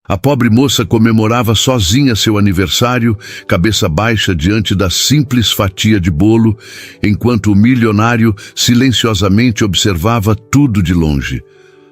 A pobre moça comemorava sozinha seu aniversário, cabeça baixa diante da simples fatia de bolo, enquanto o milionário silenciosamente observava tudo de longe.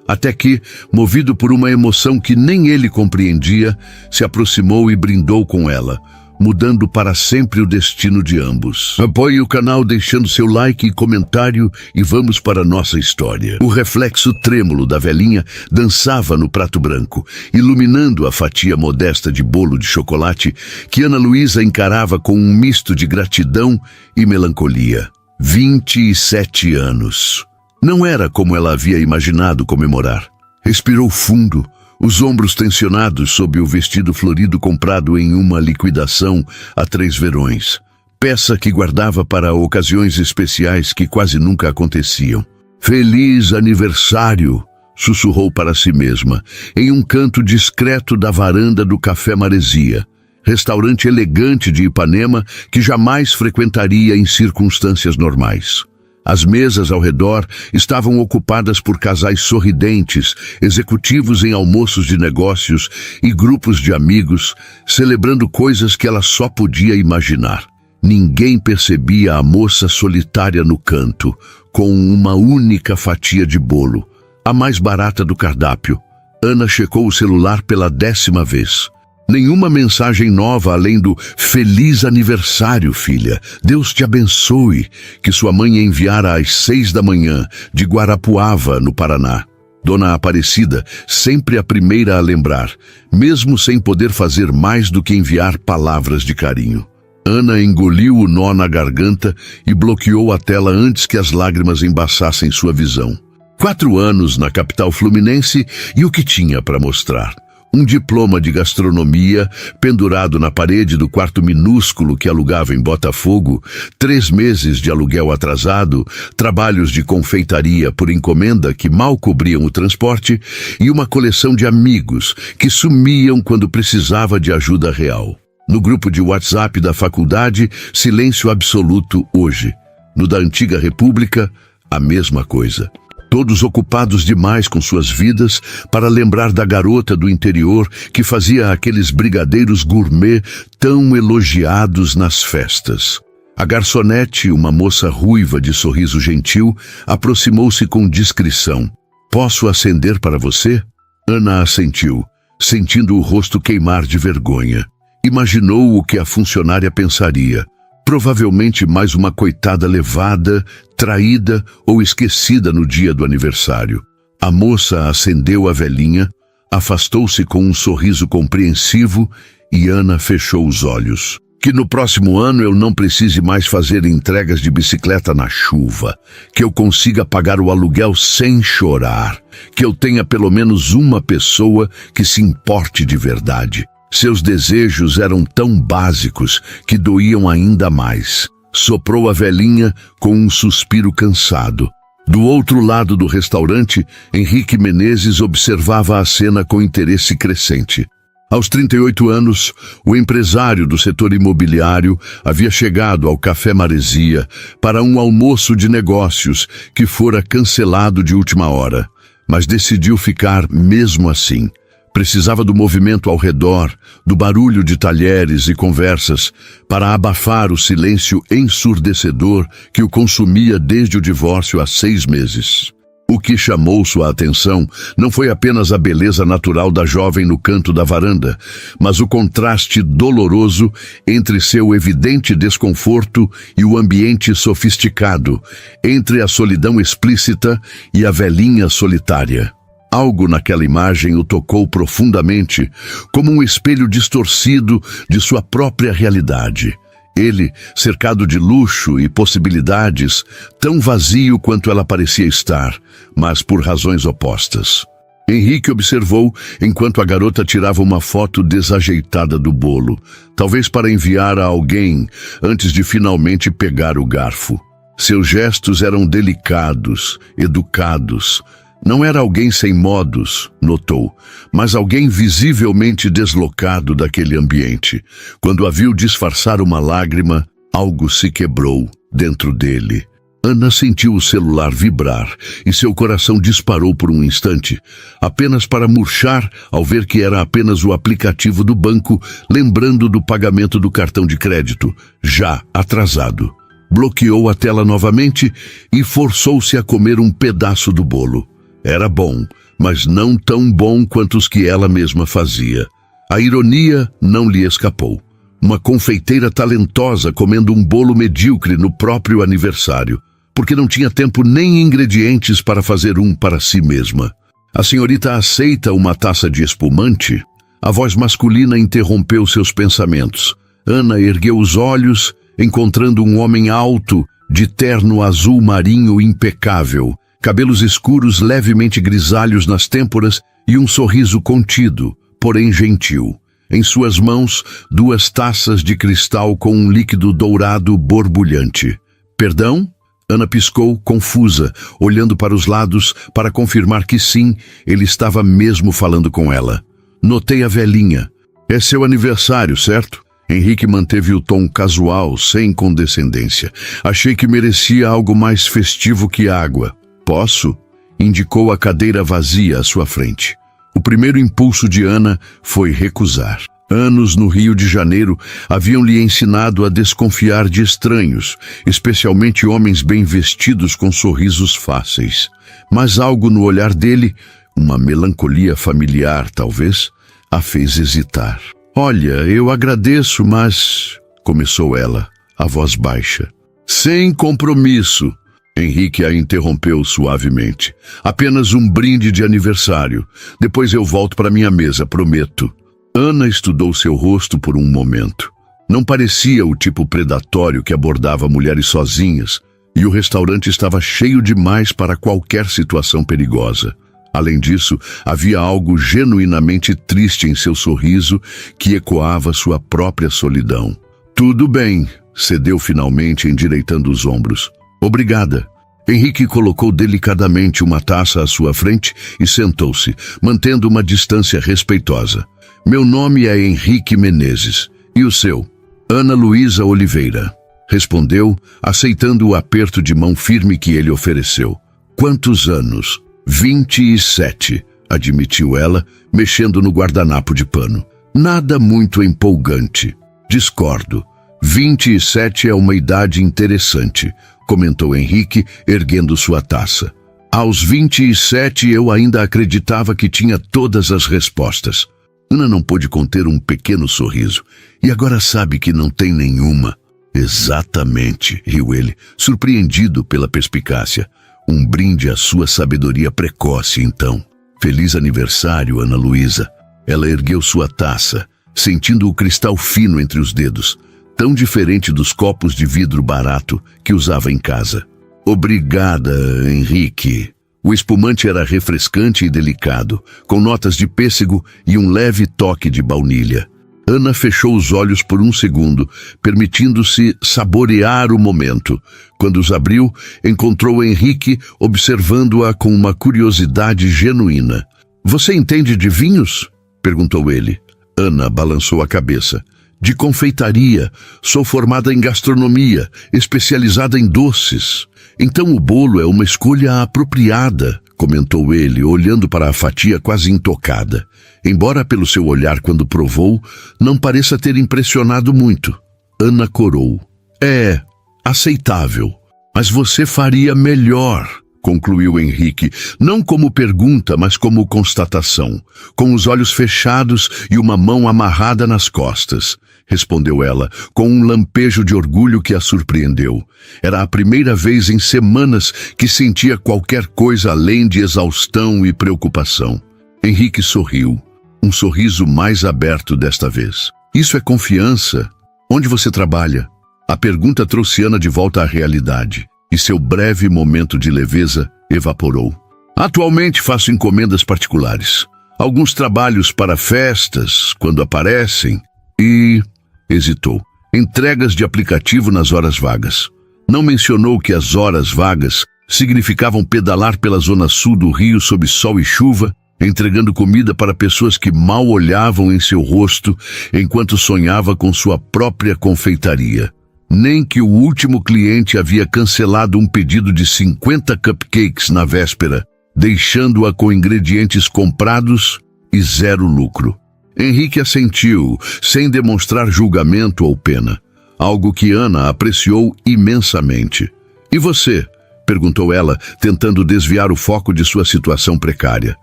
Até que, movido por uma emoção que nem ele compreendia, se aproximou e brindou com ela, mudando para sempre o destino de ambos. Apoie o canal deixando seu like e comentário e vamos para a nossa história. O reflexo trêmulo da velhinha dançava no prato branco, iluminando a fatia modesta de bolo de chocolate que Ana Luísa encarava com um misto de gratidão e melancolia. 27 anos. Não era como ela havia imaginado comemorar. Respirou fundo, os ombros tensionados sob o vestido florido comprado em uma liquidação há 3 verões. Peça que guardava para ocasiões especiais que quase nunca aconteciam. Feliz aniversário, sussurrou para si mesma, em um canto discreto da varanda do Café Maresia, restaurante elegante de Ipanema que jamais frequentaria em circunstâncias normais. As mesas ao redor estavam ocupadas por casais sorridentes, executivos em almoços de negócios e grupos de amigos, celebrando coisas que ela só podia imaginar. Ninguém percebia a moça solitária no canto, com uma única fatia de bolo, a mais barata do cardápio. Ana checou o celular pela 10ª vez. Nenhuma mensagem nova além do "Feliz aniversário, filha. Deus te abençoe", que sua mãe enviara às 6 da manhã, de Guarapuava, no Paraná. Dona Aparecida, sempre a primeira a lembrar, mesmo sem poder fazer mais do que enviar palavras de carinho. Ana engoliu o nó na garganta e bloqueou a tela antes que as lágrimas embaçassem sua visão. 4 anos na capital fluminense e o que tinha para mostrar? Um diploma de gastronomia pendurado na parede do quarto minúsculo que alugava em Botafogo, 3 meses de aluguel atrasado, trabalhos de confeitaria por encomenda que mal cobriam o transporte e uma coleção de amigos que sumiam quando precisava de ajuda real. No grupo de WhatsApp da faculdade, silêncio absoluto hoje. No da antiga República, a mesma coisa. Todos ocupados demais com suas vidas para lembrar da garota do interior que fazia aqueles brigadeiros gourmet tão elogiados nas festas. A garçonete, uma moça ruiva de sorriso gentil, aproximou-se com discrição. "Posso acender para você?" Ana assentiu, sentindo o rosto queimar de vergonha. Imaginou o que a funcionária pensaria. Provavelmente mais uma coitada levada, traída ou esquecida no dia do aniversário. A moça acendeu a velhinha, afastou-se com um sorriso compreensivo e Ana fechou os olhos. "Que no próximo ano eu não precise mais fazer entregas de bicicleta na chuva, que eu consiga pagar o aluguel sem chorar, que eu tenha pelo menos uma pessoa que se importe de verdade." Seus desejos eram tão básicos que doíam ainda mais. Soprou a velhinha com um suspiro cansado. Do outro lado do restaurante, Henrique Menezes observava a cena com interesse crescente. Aos 38 anos, o empresário do setor imobiliário havia chegado ao Café Maresia para um almoço de negócios que fora cancelado de última hora, mas decidiu ficar mesmo assim. Precisava do movimento ao redor, do barulho de talheres e conversas, para abafar o silêncio ensurdecedor que o consumia desde o divórcio há 6 meses. O que chamou sua atenção não foi apenas a beleza natural da jovem no canto da varanda, mas o contraste doloroso entre seu evidente desconforto e o ambiente sofisticado, entre a solidão explícita e a velhinha solitária. Algo naquela imagem o tocou profundamente, como um espelho distorcido de sua própria realidade. Ele, cercado de luxo e possibilidades, tão vazio quanto ela parecia estar, mas por razões opostas. Henrique observou enquanto a garota tirava uma foto desajeitada do bolo, talvez para enviar a alguém antes de finalmente pegar o garfo. Seus gestos eram delicados, educados. Não era alguém sem modos, notou, mas alguém visivelmente deslocado daquele ambiente. Quando a viu disfarçar uma lágrima, algo se quebrou dentro dele. Ana sentiu o celular vibrar e seu coração disparou por um instante, apenas para murchar ao ver que era apenas o aplicativo do banco, lembrando do pagamento do cartão de crédito, já atrasado. Bloqueou a tela novamente e forçou-se a comer um pedaço do bolo. Era bom, mas não tão bom quanto os que ela mesma fazia. A ironia não lhe escapou. Uma confeiteira talentosa comendo um bolo medíocre no próprio aniversário, porque não tinha tempo nem ingredientes para fazer um para si mesma. A senhorita aceita uma taça de espumante? A voz masculina interrompeu seus pensamentos. Ana ergueu os olhos, encontrando um homem alto, de terno azul marinho impecável, cabelos escuros levemente grisalhos nas têmporas e um sorriso contido, porém gentil. Em suas mãos, 2 taças de cristal com um líquido dourado borbulhante. Perdão? Ana piscou, confusa, olhando para os lados para confirmar que sim, ele estava mesmo falando com ela. Notei a velhinha. É seu aniversário, certo? Henrique manteve o tom casual, sem condescendência. Achei que merecia algo mais festivo que água. Posso? Indicou a cadeira vazia à sua frente. O primeiro impulso de Ana foi recusar. Anos no Rio de Janeiro haviam-lhe ensinado a desconfiar de estranhos, especialmente homens bem vestidos com sorrisos fáceis. Mas algo no olhar dele, uma melancolia familiar talvez, a fez hesitar. Olha, eu agradeço, mas... começou ela, a voz baixa. Sem compromisso, Henrique a interrompeu suavemente. Apenas um brinde de aniversário. Depois eu volto para minha mesa, prometo. Ana estudou seu rosto por um momento. Não parecia o tipo predatório que abordava mulheres sozinhas, e o restaurante estava cheio demais para qualquer situação perigosa. Além disso, havia algo genuinamente triste em seu sorriso que ecoava sua própria solidão. Tudo bem, cedeu finalmente, endireitando os ombros. Obrigada. Henrique colocou delicadamente uma taça à sua frente e sentou-se, mantendo uma distância respeitosa. Meu nome é Henrique Menezes. E o seu? Ana Luísa Oliveira. Respondeu, aceitando o aperto de mão firme que ele ofereceu. Quantos anos? 27, admitiu ela, mexendo no guardanapo de pano. Nada muito empolgante. Discordo. 27 é uma idade interessante, comentou Henrique, erguendo sua taça. Aos 27 eu ainda acreditava que tinha todas as respostas. Ana não pôde conter um pequeno sorriso. E agora sabe que não tem nenhuma. Exatamente, riu ele, surpreendido pela perspicácia. Um brinde à sua sabedoria precoce, então. Feliz aniversário, Ana Luísa. Ela ergueu sua taça, sentindo o cristal fino entre os dedos, tão diferente dos copos de vidro barato que usava em casa. Obrigada, Henrique. O espumante era refrescante e delicado, com notas de pêssego e um leve toque de baunilha. Ana fechou os olhos por um segundo, permitindo-se saborear o momento. Quando os abriu, encontrou Henrique observando-a com uma curiosidade genuína. Você entende de vinhos? Perguntou ele. Ana balançou a cabeça. De confeitaria, sou formada em gastronomia, especializada em doces. Então o bolo é uma escolha apropriada, comentou ele, olhando para a fatia quase intocada. Embora pelo seu olhar quando provou, não pareça ter impressionado muito. Ana corou. É aceitável, mas você faria melhor, concluiu Henrique, não como pergunta, mas como constatação, com os olhos fechados e uma mão amarrada nas costas. Respondeu ela, com um lampejo de orgulho que a surpreendeu. Era a primeira vez em semanas que sentia qualquer coisa além de exaustão e preocupação. Henrique sorriu, um sorriso mais aberto desta vez. Isso é confiança? Onde você trabalha? A pergunta trouxe Ana de volta à realidade, e seu breve momento de leveza evaporou. Atualmente faço encomendas particulares. Alguns trabalhos para festas, quando aparecem, e... hesitou. Entregas de aplicativo nas horas vagas. Não mencionou que as horas vagas significavam pedalar pela zona sul do Rio sob sol e chuva, entregando comida para pessoas que mal olhavam em seu rosto enquanto sonhava com sua própria confeitaria. Nem que o último cliente havia cancelado um pedido de 50 cupcakes na véspera, deixando-a com ingredientes comprados e zero lucro. Henrique assentiu, sem demonstrar julgamento ou pena, algo que Ana apreciou imensamente. E você? Perguntou ela, tentando desviar o foco de sua situação precária.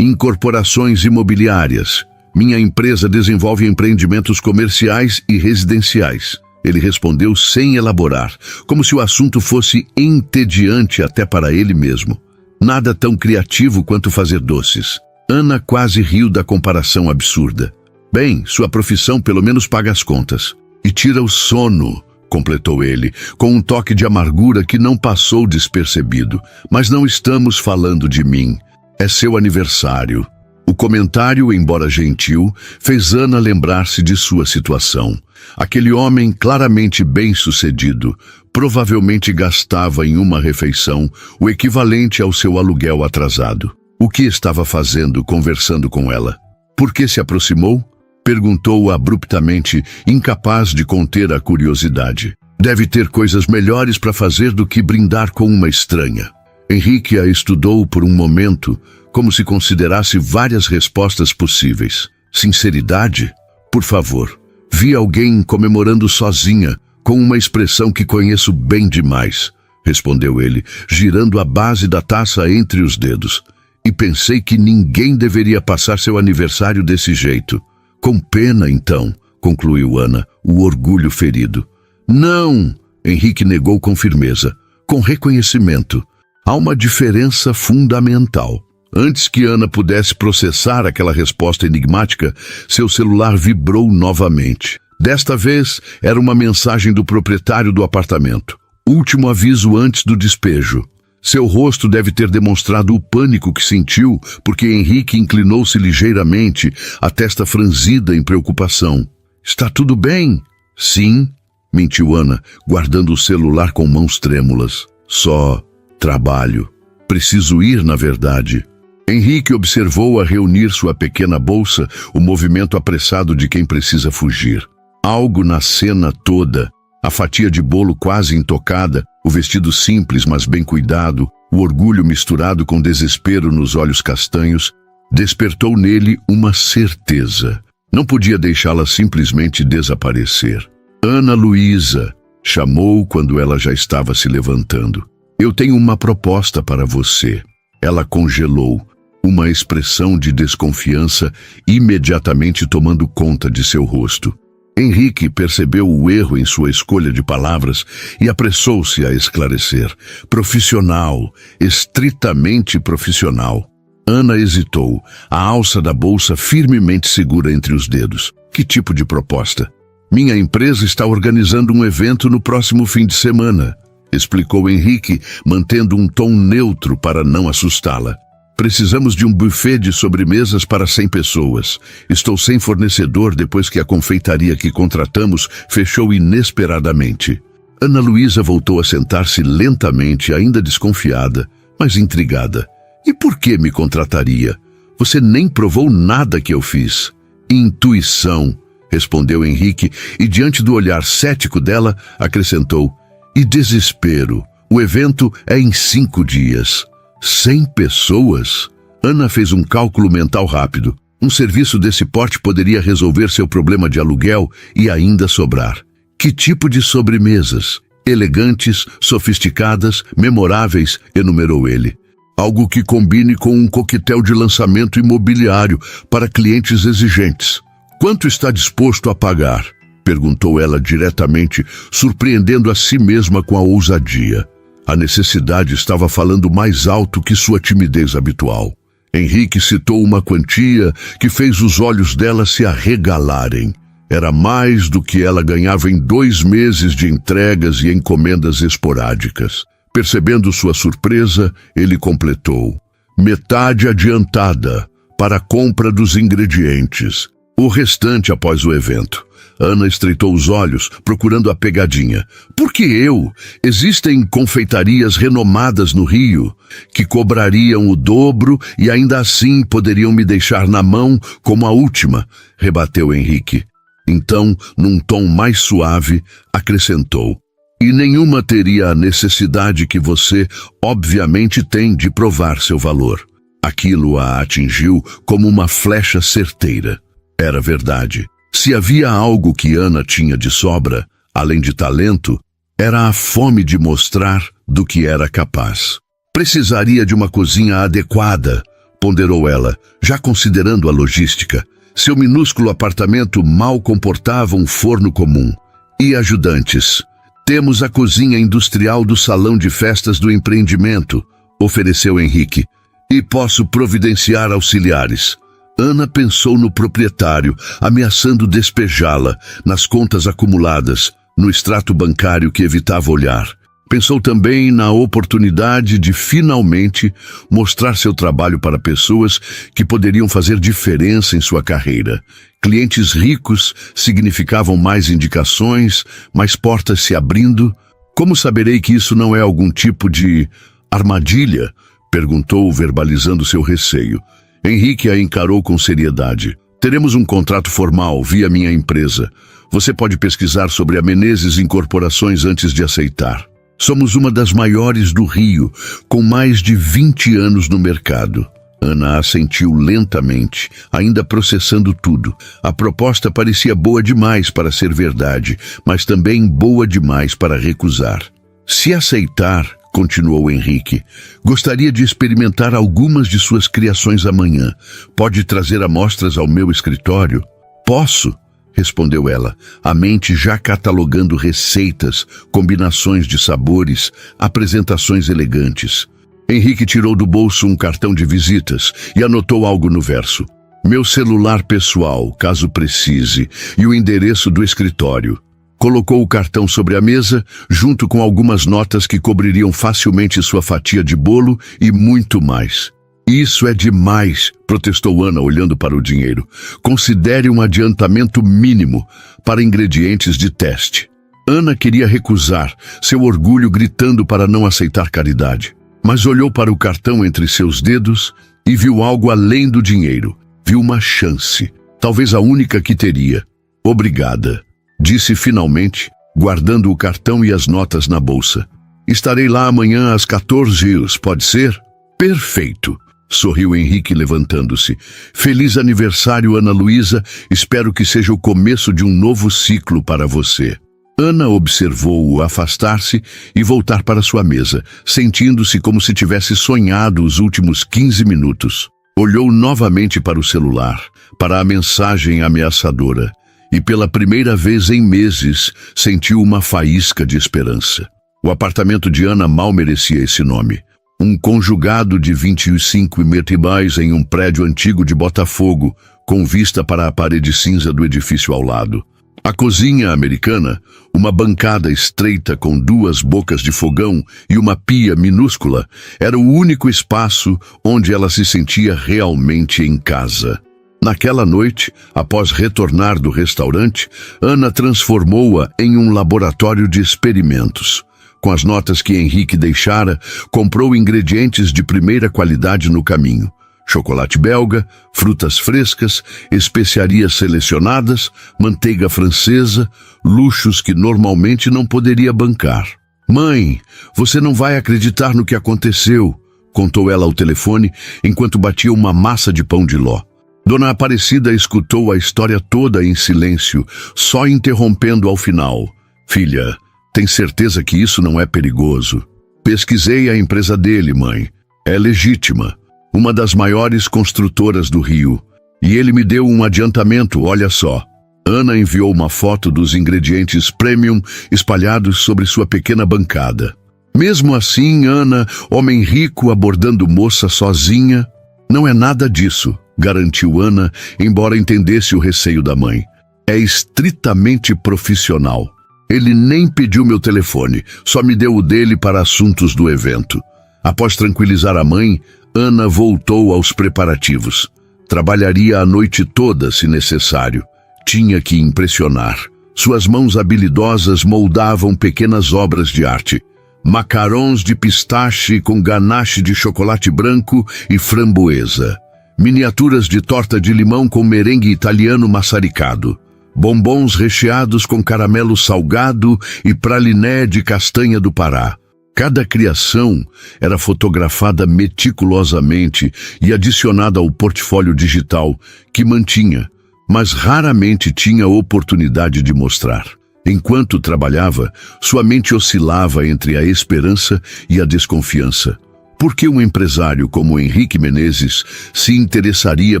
Incorporações imobiliárias. Minha empresa desenvolve empreendimentos comerciais e residenciais. Ele respondeu sem elaborar, como se o assunto fosse entediante até para ele mesmo. Nada tão criativo quanto fazer doces. Ana quase riu da comparação absurda. Bem, sua profissão pelo menos paga as contas. E tira o sono, completou ele, com um toque de amargura que não passou despercebido. Mas não estamos falando de mim. É seu aniversário. O comentário, embora gentil, fez Ana lembrar-se de sua situação. Aquele homem claramente bem-sucedido provavelmente gastava em uma refeição o equivalente ao seu aluguel atrasado. O que estava fazendo conversando com ela? Por que se aproximou? Perguntou abruptamente, incapaz de conter a curiosidade. Deve ter coisas melhores para fazer do que brindar com uma estranha. Henrique a estudou por um momento, como se considerasse várias respostas possíveis. Sinceridade? Por favor. Vi alguém comemorando sozinha, com uma expressão que conheço bem demais, respondeu ele, girando a base da taça entre os dedos. E pensei que ninguém deveria passar seu aniversário desse jeito. Com pena, então, concluiu Ana, o orgulho ferido. Não, Henrique negou com firmeza, com reconhecimento. Há uma diferença fundamental. Antes que Ana pudesse processar aquela resposta enigmática, seu celular vibrou novamente. Desta vez, era uma mensagem do proprietário do apartamento. Último aviso antes do despejo. Seu rosto deve ter demonstrado o pânico que sentiu, porque Henrique inclinou-se ligeiramente, a testa franzida em preocupação. Está tudo bem? Sim, mentiu Ana, guardando o celular com mãos trêmulas. Só trabalho. Preciso ir, na verdade. Henrique observou a reunir sua pequena bolsa, o movimento apressado de quem precisa fugir. Algo na cena toda, a fatia de bolo quase intocada, o vestido simples mas bem cuidado, o orgulho misturado com desespero nos olhos castanhos, despertou nele uma certeza. Não podia deixá-la simplesmente desaparecer. Ana Luísa, chamou quando ela já estava se levantando. Eu tenho uma proposta para você. Ela congelou, uma expressão de desconfiança imediatamente tomando conta de seu rosto. Henrique percebeu o erro em sua escolha de palavras e apressou-se a esclarecer. Profissional, estritamente profissional. Ana hesitou, a alça da bolsa firmemente segura entre os dedos. Que tipo de proposta? Minha empresa está organizando um evento no próximo fim de semana, explicou Henrique, mantendo um tom neutro para não assustá-la. Precisamos de um buffet de sobremesas para 100 pessoas. Estou sem fornecedor depois que a confeitaria que contratamos fechou inesperadamente. Ana Luísa voltou a sentar-se lentamente, ainda desconfiada, mas intrigada. E por que me contrataria? Você nem provou nada que eu fiz. Intuição, respondeu Henrique, e diante do olhar cético dela, acrescentou. E desespero. O evento é em 5 dias. 100 pessoas? Ana fez um cálculo mental rápido. Um serviço desse porte poderia resolver seu problema de aluguel e ainda sobrar. Que tipo de sobremesas? Elegantes, sofisticadas, memoráveis, enumerou ele. Algo que combine com um coquetel de lançamento imobiliário para clientes exigentes. Quanto está disposto a pagar? Perguntou ela diretamente, surpreendendo a si mesma com a ousadia. A necessidade estava falando mais alto que sua timidez habitual. Henrique citou uma quantia que fez os olhos dela se arregalarem. Era mais do que ela ganhava em 2 meses de entregas e encomendas esporádicas. Percebendo sua surpresa, ele completou. Metade adiantada, para a compra dos ingredientes. O restante após o evento. Ana estreitou os olhos, procurando a pegadinha. Por que eu? Existem confeitarias renomadas no Rio, que cobrariam o dobro e ainda assim poderiam me deixar na mão como a última, rebateu Henrique. Então, num tom mais suave, acrescentou. E nenhuma teria a necessidade que você, obviamente, tem de provar seu valor. Aquilo a atingiu como uma flecha certeira. Era verdade. Se havia algo que Ana tinha de sobra, além de talento, era a fome de mostrar do que era capaz. Precisaria de uma cozinha adequada, ponderou ela, já considerando a logística. Seu minúsculo apartamento mal comportava um forno comum. E ajudantes. Temos a cozinha industrial do salão de festas do empreendimento, ofereceu Henrique. E posso providenciar auxiliares. Ana pensou no proprietário, ameaçando despejá-la, nas contas acumuladas, no extrato bancário que evitava olhar. Pensou também na oportunidade de finalmente mostrar seu trabalho para pessoas que poderiam fazer diferença em sua carreira. Clientes ricos significavam mais indicações, mais portas se abrindo. Como saberei que isso não é algum tipo de armadilha? Perguntou, verbalizando seu receio. Henrique a encarou com seriedade. Teremos um contrato formal via minha empresa. Você pode pesquisar sobre a Menezes Incorporações antes de aceitar. Somos uma das maiores do Rio, com mais de 20 anos no mercado. Ana assentiu lentamente, ainda processando tudo. A proposta parecia boa demais para ser verdade, mas também boa demais para recusar. Se aceitar, continuou Henrique, gostaria de experimentar algumas de suas criações amanhã. Pode trazer amostras ao meu escritório? Posso, respondeu ela, a mente já catalogando receitas, combinações de sabores, apresentações elegantes. Henrique tirou do bolso um cartão de visitas e anotou algo no verso. Meu celular pessoal, caso precise, e o endereço do escritório. Colocou o cartão sobre a mesa, junto com algumas notas que cobririam facilmente sua fatia de bolo e muito mais. Isso é demais, protestou Ana olhando para o dinheiro. Considere um adiantamento mínimo para ingredientes de teste. Ana queria recusar, seu orgulho gritando para não aceitar caridade. Mas olhou para o cartão entre seus dedos e viu algo além do dinheiro. Viu uma chance, talvez a única que teria. Obrigada, disse finalmente, guardando o cartão e as notas na bolsa. Estarei lá amanhã às 14h, pode ser? Perfeito, sorriu Henrique levantando-se. Feliz aniversário, Ana Luísa. Espero que seja o começo de um novo ciclo para você. Ana observou-o afastar-se e voltar para sua mesa, sentindo-se como se tivesse sonhado os últimos 15 minutos. Olhou novamente para o celular, para a mensagem ameaçadora, e pela primeira vez em meses sentiu uma faísca de esperança. O apartamento de Ana mal merecia esse nome. Um conjugado de 25 metros em um prédio antigo de Botafogo, com vista para a parede cinza do edifício ao lado. A cozinha americana, uma bancada estreita com 2 bocas de fogão e uma pia minúscula, era o único espaço onde ela se sentia realmente em casa. Naquela noite, após retornar do restaurante, Ana transformou-a em um laboratório de experimentos. Com as notas que Henrique deixara, comprou ingredientes de primeira qualidade no caminho. Chocolate belga, frutas frescas, especiarias selecionadas, manteiga francesa, luxos que normalmente não poderia bancar. Mãe, você não vai acreditar no que aconteceu, contou ela ao telefone enquanto batia uma massa de pão de ló. Dona Aparecida escutou a história toda em silêncio, só interrompendo ao final. Filha, tem certeza que isso não é perigoso? Pesquisei a empresa dele, mãe. É legítima. Uma das maiores construtoras do Rio. E ele me deu um adiantamento, olha só. Ana enviou uma foto dos ingredientes premium espalhados sobre sua pequena bancada. Mesmo assim, Ana, homem rico abordando moça sozinha, não é nada disso, garantiu Ana, embora entendesse o receio da mãe. É estritamente profissional. Ele nem pediu meu telefone, só me deu o dele para assuntos do evento. Após tranquilizar a mãe, Ana voltou aos preparativos. Trabalharia a noite toda, se necessário. Tinha que impressionar. Suas mãos habilidosas moldavam pequenas obras de arte. Macarons de pistache com ganache de chocolate branco e framboesa. Miniaturas de torta de limão com merengue italiano maçaricado. bombons recheados com caramelo salgado e praliné de castanha do Pará. Cada criação era fotografada meticulosamente e adicionada ao portfólio digital que mantinha, mas raramente tinha oportunidade de mostrar. Enquanto trabalhava, sua mente oscilava entre a esperança e a desconfiança. Por que um empresário como Henrique Menezes se interessaria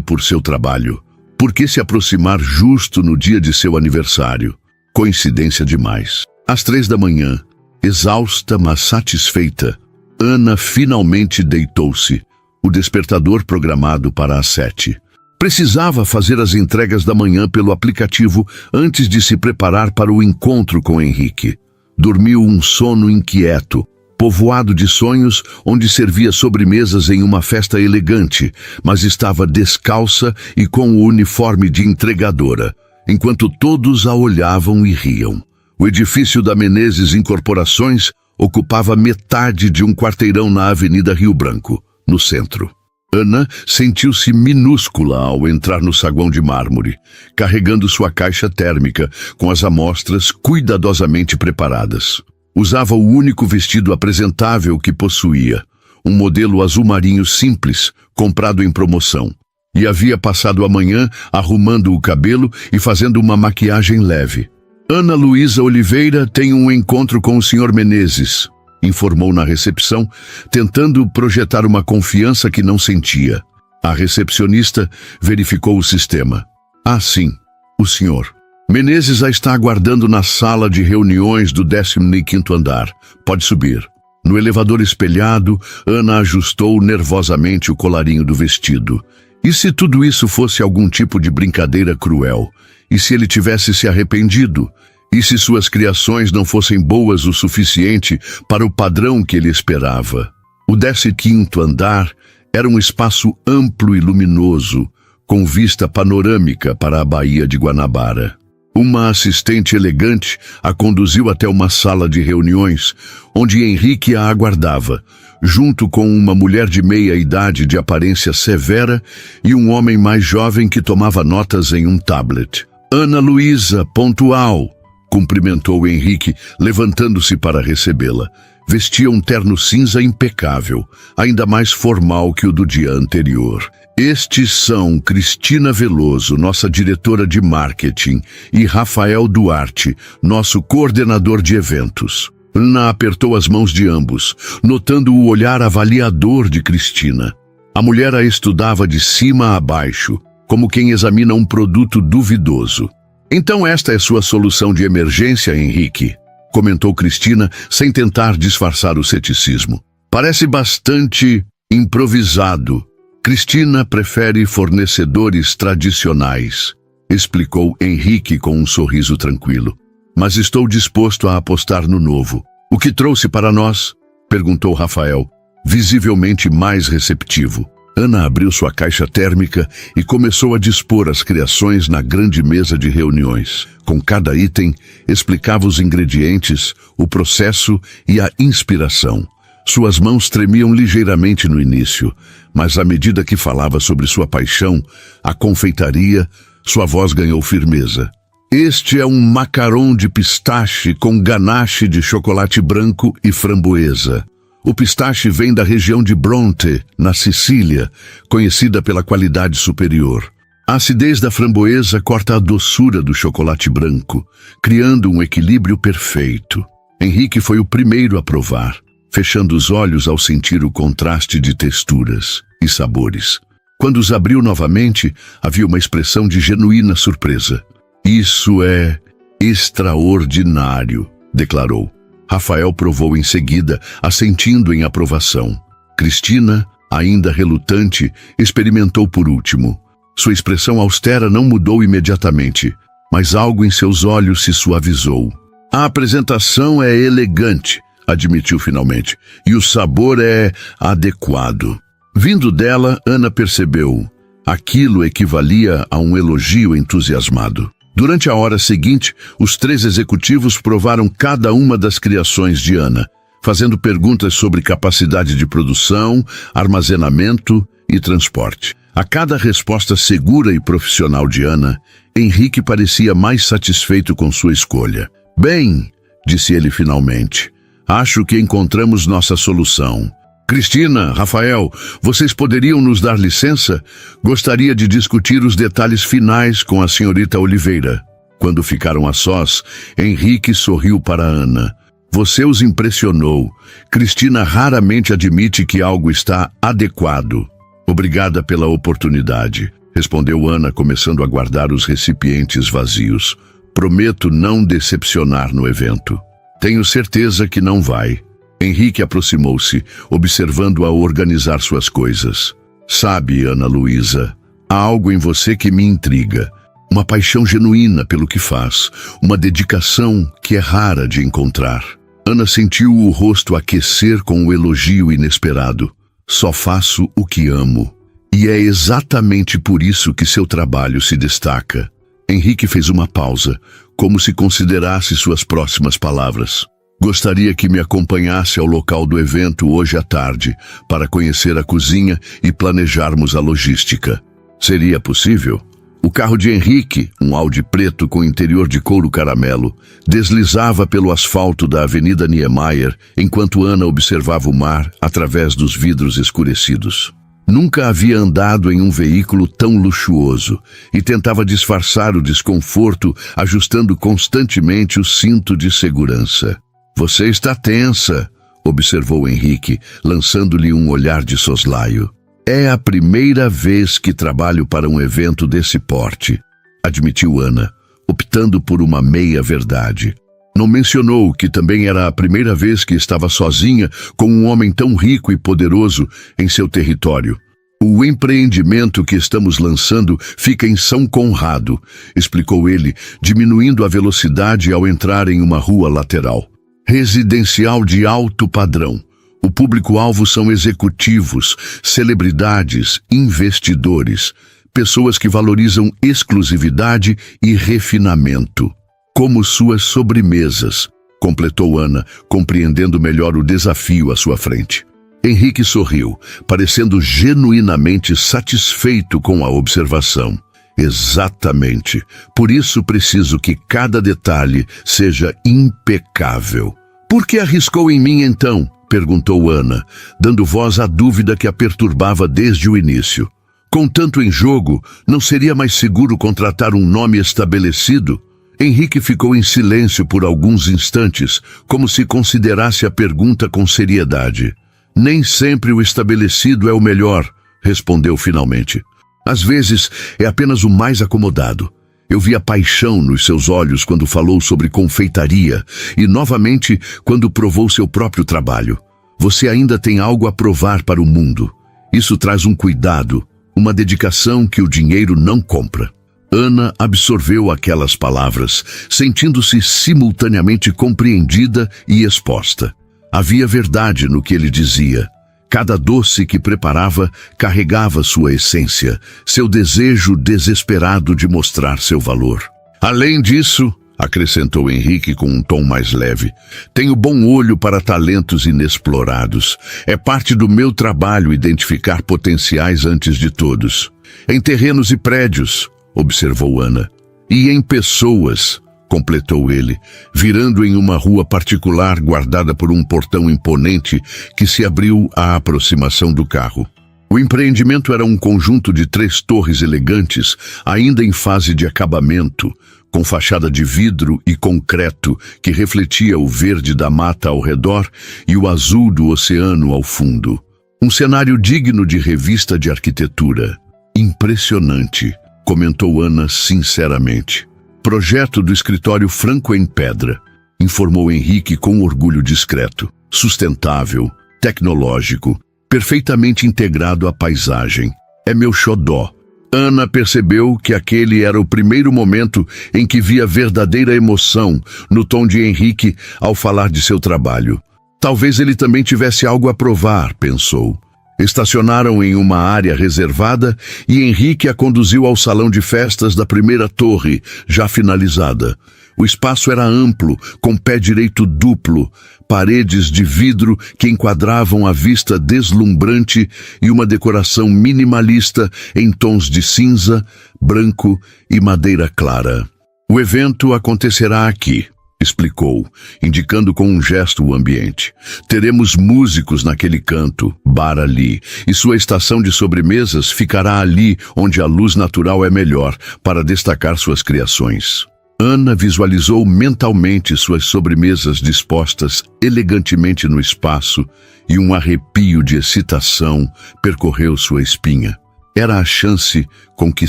por seu trabalho? Por que se aproximar justo no dia de seu aniversário? Coincidência demais. Às 3 da manhã, exausta, mas satisfeita, Ana finalmente deitou-se, o despertador programado para as 7. Precisava fazer as entregas da manhã pelo aplicativo antes de se preparar para o encontro com Henrique. Dormiu um sono inquieto, povoado de sonhos, onde servia sobremesas em uma festa elegante, mas estava descalça e com o uniforme de entregadora, enquanto todos a olhavam e riam. O edifício da Menezes Incorporações ocupava metade de um quarteirão na Avenida Rio Branco, no centro. Ana sentiu-se minúscula ao entrar no saguão de mármore, carregando sua caixa térmica com as amostras cuidadosamente preparadas. Usava o único vestido apresentável que possuía, um modelo azul marinho simples, comprado em promoção. E havia passado a manhã arrumando o cabelo e fazendo uma maquiagem leve. Ana Luísa Oliveira tem um encontro com o Sr. Menezes, informou na recepção, tentando projetar uma confiança que não sentia. A recepcionista verificou o sistema. Ah, sim, o senhor. Menezes a está aguardando na sala de reuniões do 15º andar. Pode subir. No elevador espelhado, Ana ajustou nervosamente o colarinho do vestido. E se tudo isso fosse algum tipo de brincadeira cruel? E se ele tivesse se arrependido? E se suas criações não fossem boas o suficiente para o padrão que ele esperava? O 15º andar era um espaço amplo e luminoso, com vista panorâmica para a Baía de Guanabara. Uma assistente elegante a conduziu até uma sala de reuniões, onde Henrique a aguardava, junto com uma mulher de meia-idade de aparência severa e um homem mais jovem que tomava notas em um tablet. Ana Luísa, pontual, cumprimentou Henrique, levantando-se para recebê-la. Vestia um terno cinza impecável, ainda mais formal que o do dia anterior. Estes são Cristina Veloso, nossa diretora de marketing, e Rafael Duarte, nosso coordenador de eventos. Ana apertou as mãos de ambos, notando o olhar avaliador de Cristina. A mulher a estudava de cima a baixo, como quem examina um produto duvidoso. Então esta é sua solução de emergência, Henrique, comentou Cristina, sem tentar disfarçar o ceticismo. Parece bastante improvisado. Cristina prefere fornecedores tradicionais, explicou Henrique com um sorriso tranquilo. Mas estou disposto a apostar no novo. O que trouxe para nós? Perguntou Rafael, visivelmente mais receptivo. Ana abriu sua caixa térmica e começou a dispor as criações na grande mesa de reuniões. Com cada item, explicava os ingredientes, o processo e a inspiração. Suas mãos tremiam ligeiramente no início, mas à medida que falava sobre sua paixão, a confeitaria, sua voz ganhou firmeza. Este é um macaron de pistache com ganache de chocolate branco e framboesa. O pistache vem da região de Bronte, na Sicília, conhecida pela qualidade superior. A acidez da framboesa corta a doçura do chocolate branco, criando um equilíbrio perfeito. Henrique foi o primeiro a provar, fechando os olhos ao sentir o contraste de texturas e sabores. Quando os abriu novamente, havia uma expressão de genuína surpresa. Isso é extraordinário, declarou. Rafael provou em seguida, assentindo em aprovação. Cristina, ainda relutante, experimentou por último. Sua expressão austera não mudou imediatamente, mas algo em seus olhos se suavizou. A apresentação é elegante, admitiu finalmente, e o sabor é adequado. Vindo dela, Ana percebeu. Aquilo equivalia a um elogio entusiasmado. Durante a hora seguinte, os 3 executivos provaram cada uma das criações de Ana, fazendo perguntas sobre capacidade de produção, armazenamento e transporte. A cada resposta segura e profissional de Ana, Henrique parecia mais satisfeito com sua escolha. Bem, disse ele finalmente, acho que encontramos nossa solução. Cristina, Rafael, vocês poderiam nos dar licença? Gostaria de discutir os detalhes finais com a senhorita Oliveira. Quando ficaram a sós, Henrique sorriu para Ana. Você os impressionou. Cristina raramente admite que algo está adequado. Obrigada pela oportunidade, respondeu Ana, começando a guardar os recipientes vazios. Prometo não decepcionar no evento. Tenho certeza que não vai. Henrique aproximou-se, observando-a organizar suas coisas. Sabe, Ana Luísa, há algo em você que me intriga. Uma paixão genuína pelo que faz, uma dedicação que é rara de encontrar. Ana sentiu o rosto aquecer com o elogio inesperado. Só faço o que amo. E é exatamente por isso que seu trabalho se destaca. Henrique fez uma pausa, como se considerasse suas próximas palavras. Gostaria que me acompanhasse ao local do evento hoje à tarde, para conhecer a cozinha e planejarmos a logística. Seria possível? O carro de Henrique, um Audi preto com interior de couro caramelo, deslizava pelo asfalto da Avenida Niemeyer, enquanto Ana observava o mar através dos vidros escurecidos. Nunca havia andado em um veículo tão luxuoso e tentava disfarçar o desconforto ajustando constantemente o cinto de segurança. Você está tensa, observou Henrique, lançando-lhe um olhar de soslaio. É a primeira vez que trabalho para um evento desse porte, admitiu Ana, optando por uma meia-verdade. Não mencionou que também era a primeira vez que estava sozinha com um homem tão rico e poderoso em seu território. O empreendimento que estamos lançando fica em São Conrado, explicou ele, diminuindo a velocidade ao entrar em uma rua lateral. Residencial de alto padrão. O público-alvo são executivos, celebridades, investidores, pessoas que valorizam exclusividade e refinamento. Como suas sobremesas, completou Ana, compreendendo melhor o desafio à sua frente. Henrique sorriu, parecendo genuinamente satisfeito com a observação. Exatamente. Por isso preciso que cada detalhe seja impecável. Por que arriscou em mim então? Perguntou Ana, dando voz à dúvida que a perturbava desde o início. Com tanto em jogo, não seria mais seguro contratar um nome estabelecido? Henrique ficou em silêncio por alguns instantes, como se considerasse a pergunta com seriedade. Nem sempre o estabelecido é o melhor, respondeu finalmente. Às vezes é apenas o mais acomodado. Eu vi a paixão nos seus olhos quando falou sobre confeitaria e novamente quando provou seu próprio trabalho. Você ainda tem algo a provar para o mundo. Isso traz um cuidado, uma dedicação que o dinheiro não compra. Ana absorveu aquelas palavras, sentindo-se simultaneamente compreendida e exposta. Havia verdade no que ele dizia. Cada doce que preparava carregava sua essência, seu desejo desesperado de mostrar seu valor. Além disso, acrescentou Henrique com um tom mais leve, tenho bom olho para talentos inexplorados. É parte do meu trabalho identificar potenciais antes de todos. Em terrenos e prédios, observou Ana. E em pessoas, completou ele, virando em uma rua particular guardada por um portão imponente que se abriu à aproximação do carro. O empreendimento era um conjunto de 3 torres elegantes, ainda em fase de acabamento, com fachada de vidro e concreto que refletia o verde da mata ao redor e o azul do oceano ao fundo. Um cenário digno de revista de arquitetura. Impressionante, comentou Ana sinceramente. Projeto do escritório Franco em Pedra, informou Henrique com orgulho discreto. Sustentável, tecnológico, perfeitamente integrado à paisagem. É meu xodó. Ana percebeu que aquele era o primeiro momento em que via verdadeira emoção no tom de Henrique ao falar de seu trabalho. Talvez ele também tivesse algo a provar, pensou. Estacionaram em uma área reservada e Henrique a conduziu ao salão de festas da primeira torre, já finalizada. O espaço era amplo, com pé direito duplo, paredes de vidro que enquadravam a vista deslumbrante e uma decoração minimalista em tons de cinza, branco e madeira clara. O evento acontecerá aqui, explicou, indicando com um gesto o ambiente. Teremos músicos naquele canto, bar ali, e sua estação de sobremesas ficará ali onde a luz natural é melhor, para destacar suas criações. Ana visualizou mentalmente suas sobremesas dispostas elegantemente no espaço e um arrepio de excitação percorreu sua espinha. Era a chance com que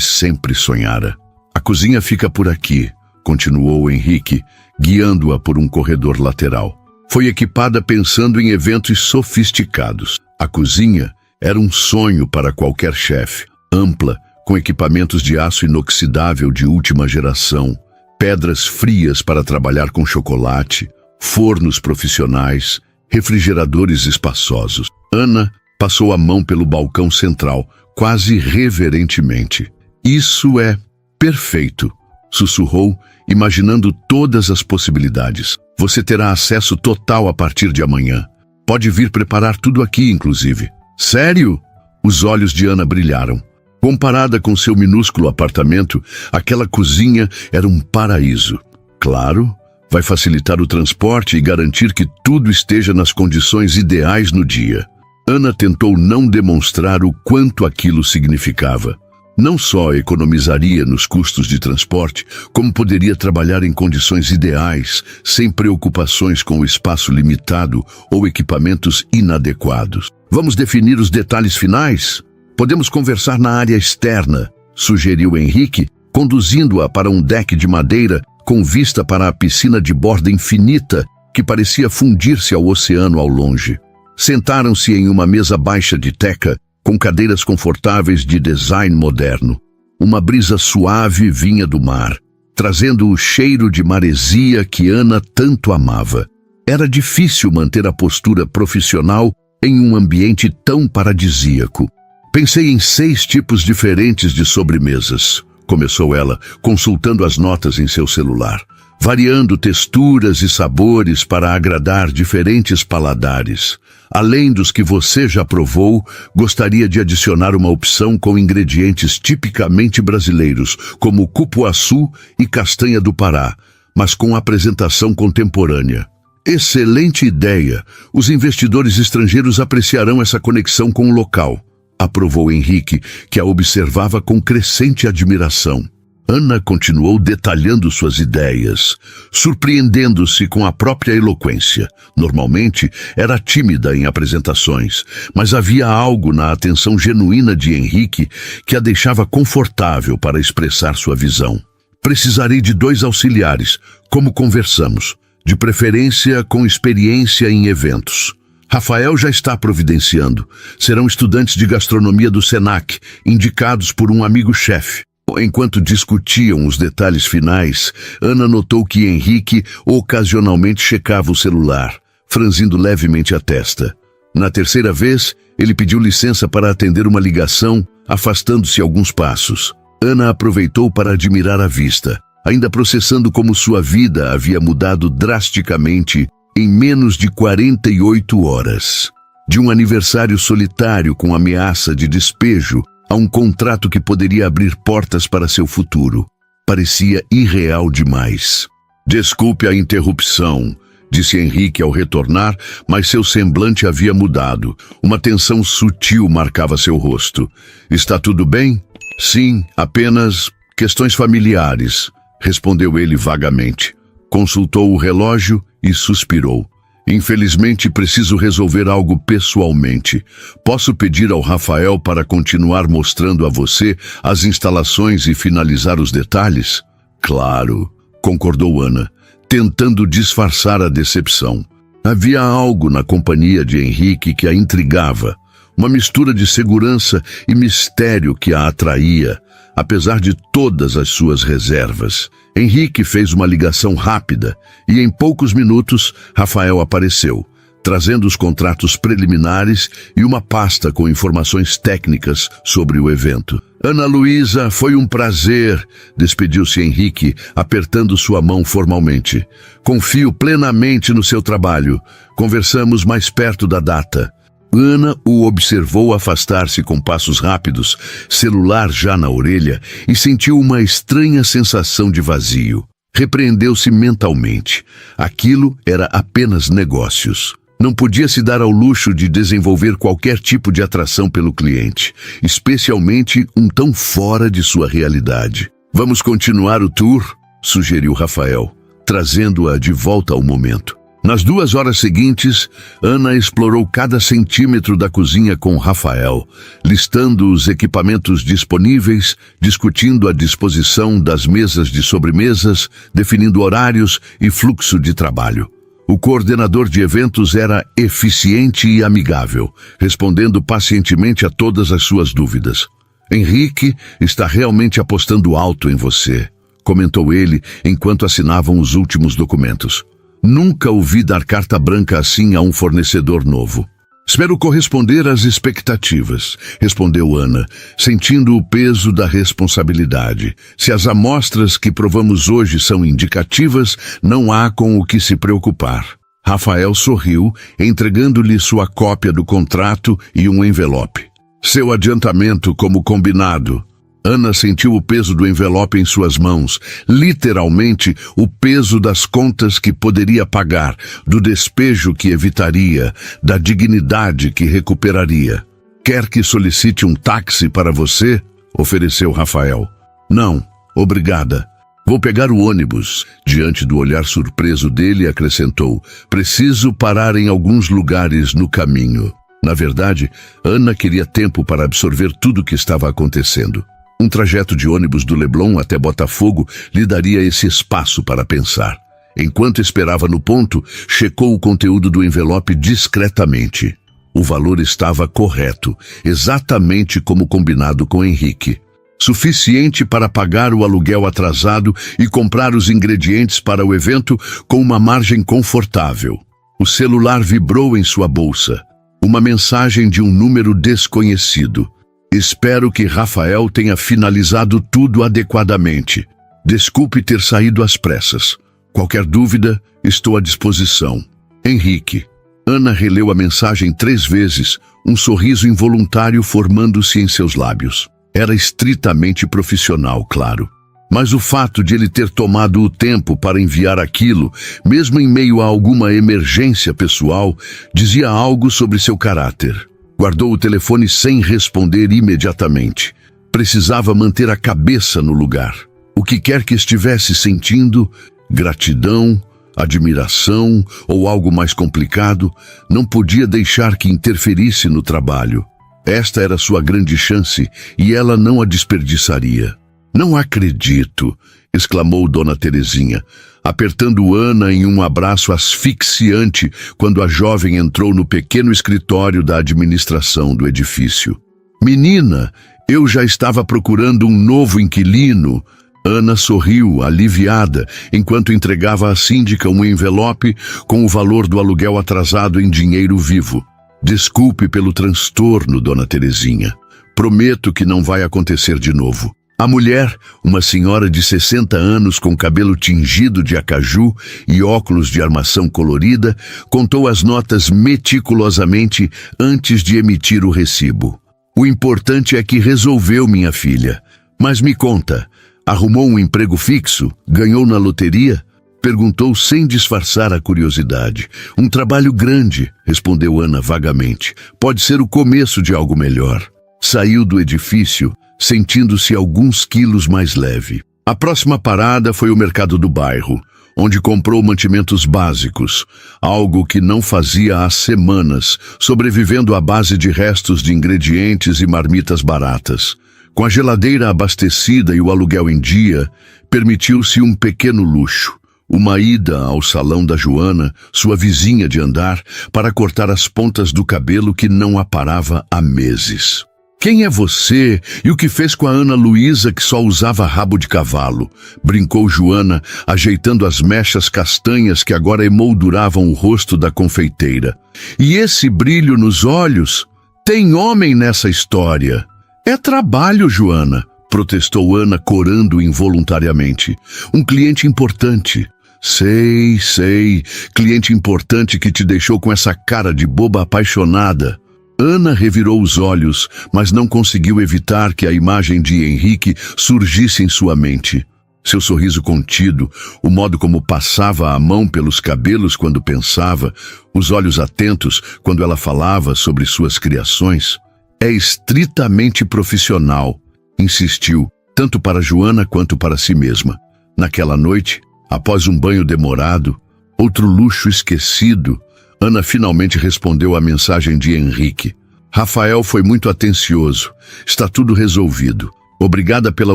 sempre sonhara. A cozinha fica por aqui, continuou Henrique, guiando-a por um corredor lateral. Foi equipada pensando em eventos sofisticados. A cozinha era um sonho para qualquer chefe, ampla, com equipamentos de aço inoxidável de última geração, pedras frias para trabalhar com chocolate, fornos profissionais, refrigeradores espaçosos. Ana passou a mão pelo balcão central, quase reverentemente. Isso é perfeito, sussurrou, imaginando todas as possibilidades. Você terá acesso total a partir de amanhã. Pode vir preparar tudo aqui, inclusive. Sério? Os olhos de Ana brilharam. Comparada com seu minúsculo apartamento, aquela cozinha era um paraíso. Claro, vai facilitar o transporte e garantir que tudo esteja nas condições ideais no dia. Ana tentou não demonstrar o quanto aquilo significava. Não só economizaria nos custos de transporte, como poderia trabalhar em condições ideais, sem preocupações com o espaço limitado ou equipamentos inadequados. Vamos definir os detalhes finais? Podemos conversar na área externa, sugeriu Henrique, conduzindo-a para um deck de madeira com vista para a piscina de borda infinita que parecia fundir-se ao oceano ao longe. Sentaram-se em uma mesa baixa de teca, com cadeiras confortáveis de design moderno. Uma brisa suave vinha do mar, trazendo o cheiro de maresia que Ana tanto amava. Era difícil manter a postura profissional em um ambiente tão paradisíaco. Pensei em 6 tipos diferentes de sobremesas, começou ela, consultando as notas em seu celular, variando texturas e sabores para agradar diferentes paladares. Além dos que você já provou, gostaria de adicionar uma opção com ingredientes tipicamente brasileiros, como cupuaçu e castanha do Pará, mas com apresentação contemporânea. Excelente ideia! Os investidores estrangeiros apreciarão essa conexão com o local, aprovou Henrique, que a observava com crescente admiração. Ana continuou detalhando suas ideias, surpreendendo-se com a própria eloquência. Normalmente, era tímida em apresentações, mas havia algo na atenção genuína de Henrique que a deixava confortável para expressar sua visão. Precisarei de 2 auxiliares, como conversamos, de preferência com experiência em eventos. Rafael já está providenciando. Serão estudantes de gastronomia do Senac, indicados por um amigo-chefe. Enquanto discutiam os detalhes finais, Ana notou que Henrique ocasionalmente checava o celular, franzindo levemente a testa. Na terceira vez, ele pediu licença para atender uma ligação, afastando-se alguns passos. Ana aproveitou para admirar a vista, ainda processando como sua vida havia mudado drasticamente em menos de 48 horas. De um aniversário solitário com ameaça de despejo a um contrato que poderia abrir portas para seu futuro. Parecia irreal demais. Desculpe a interrupção, disse Henrique ao retornar, mas seu semblante havia mudado. Uma tensão sutil marcava seu rosto. Está tudo bem? Sim, apenas questões familiares, respondeu ele vagamente. Consultou o relógio e suspirou. Infelizmente, preciso resolver algo pessoalmente. Posso pedir ao Rafael para continuar mostrando a você as instalações e finalizar os detalhes? Claro, concordou Ana, tentando disfarçar a decepção. Havia algo na companhia de Henrique que a intrigava, uma mistura de segurança e mistério que a atraía, apesar de todas as suas reservas. Henrique fez uma ligação rápida e em poucos minutos Rafael apareceu, trazendo os contratos preliminares e uma pasta com informações técnicas sobre o evento. Ana Luísa, foi um prazer, despediu-se Henrique, apertando sua mão formalmente. Confio plenamente no seu trabalho. Conversamos mais perto da data. Ana o observou afastar-se com passos rápidos, celular já na orelha, e sentiu uma estranha sensação de vazio. Repreendeu-se mentalmente. Aquilo era apenas negócios. Não podia se dar ao luxo de desenvolver qualquer tipo de atração pelo cliente, especialmente um tão fora de sua realidade. Vamos continuar o tour? Sugeriu Rafael, trazendo-a de volta ao momento. Nas 2 horas seguintes, Ana explorou cada centímetro da cozinha com Rafael, listando os equipamentos disponíveis, discutindo a disposição das mesas de sobremesas, definindo horários e fluxo de trabalho. O coordenador de eventos era eficiente e amigável, respondendo pacientemente a todas as suas dúvidas. Henrique está realmente apostando alto em você, comentou ele enquanto assinavam os últimos documentos. Nunca ouvi dar carta branca assim a um fornecedor novo. Espero corresponder às expectativas, respondeu Ana, sentindo o peso da responsabilidade. Se as amostras que provamos hoje são indicativas, não há com o que se preocupar. Rafael sorriu, entregando-lhe sua cópia do contrato e um envelope. Seu adiantamento como combinado. Ana sentiu o peso do envelope em suas mãos, literalmente o peso das contas que poderia pagar, do despejo que evitaria, da dignidade que recuperaria. Quer que solicite um táxi para você? Ofereceu Rafael. Não, obrigada. Vou pegar o ônibus. Diante do olhar surpreso dele, acrescentou, preciso parar em alguns lugares no caminho. Na verdade, Ana queria tempo para absorver tudo o que estava acontecendo. Um trajeto de ônibus do Leblon até Botafogo lhe daria esse espaço para pensar. Enquanto esperava no ponto, checou o conteúdo do envelope discretamente. O valor estava correto, exatamente como combinado com Henrique. Suficiente para pagar o aluguel atrasado e comprar os ingredientes para o evento com uma margem confortável. O celular vibrou em sua bolsa. Uma mensagem de um número desconhecido. Espero que Rafael tenha finalizado tudo adequadamente. Desculpe ter saído às pressas. Qualquer dúvida, estou à disposição. Henrique. Ana releu a mensagem 3 vezes, um sorriso involuntário formando-se em seus lábios. Era estritamente profissional, claro. Mas o fato de ele ter tomado o tempo para enviar aquilo, mesmo em meio a alguma emergência pessoal, dizia algo sobre seu caráter. Guardou o telefone sem responder imediatamente. Precisava manter a cabeça no lugar. O que quer que estivesse sentindo, gratidão, admiração ou algo mais complicado, não podia deixar que interferisse no trabalho. Esta era sua grande chance e ela não a desperdiçaria. Não acredito, exclamou Dona Terezinha, apertando Ana em um abraço asfixiante quando a jovem entrou no pequeno escritório da administração do edifício. Menina, eu já estava procurando um novo inquilino. Ana sorriu, aliviada, enquanto entregava à síndica um envelope com o valor do aluguel atrasado em dinheiro vivo. Desculpe pelo transtorno, Dona Terezinha. Prometo que não vai acontecer de novo. A mulher, uma senhora de 60 anos com cabelo tingido de acaju e óculos de armação colorida, contou as notas meticulosamente antes de emitir o recibo. O importante é que resolveu, minha filha. Mas me conta, arrumou um emprego fixo? Ganhou na loteria? Perguntou sem disfarçar a curiosidade. Um trabalho grande, respondeu Ana vagamente. Pode ser o começo de algo melhor. Saiu do edifício, sentindo-se alguns quilos mais leve. A próxima parada foi o mercado do bairro, onde comprou mantimentos básicos, algo que não fazia há semanas, sobrevivendo à base de restos de ingredientes e marmitas baratas. Com a geladeira abastecida e o aluguel em dia, permitiu-se um pequeno luxo. Uma ida ao salão da Joana, sua vizinha de andar, para cortar as pontas do cabelo que não aparava há meses. Quem é você e o que fez com a Ana Luísa que só usava rabo de cavalo? Brincou Joana, ajeitando as mechas castanhas que agora emolduravam o rosto da confeiteira. E esse brilho nos olhos? Tem homem nessa história. É trabalho, Joana, protestou Ana, corando involuntariamente. Um cliente importante. Sei, cliente importante que te deixou com essa cara de boba apaixonada. Ana revirou os olhos, mas não conseguiu evitar que a imagem de Henrique surgisse em sua mente. Seu sorriso contido, o modo como passava a mão pelos cabelos quando pensava, os olhos atentos quando ela falava sobre suas criações. É estritamente profissional, insistiu, tanto para Joana quanto para si mesma. Naquela noite, após um banho demorado, outro luxo esquecido, Ana finalmente respondeu à mensagem de Henrique. Rafael foi muito atencioso. Está tudo resolvido. Obrigada pela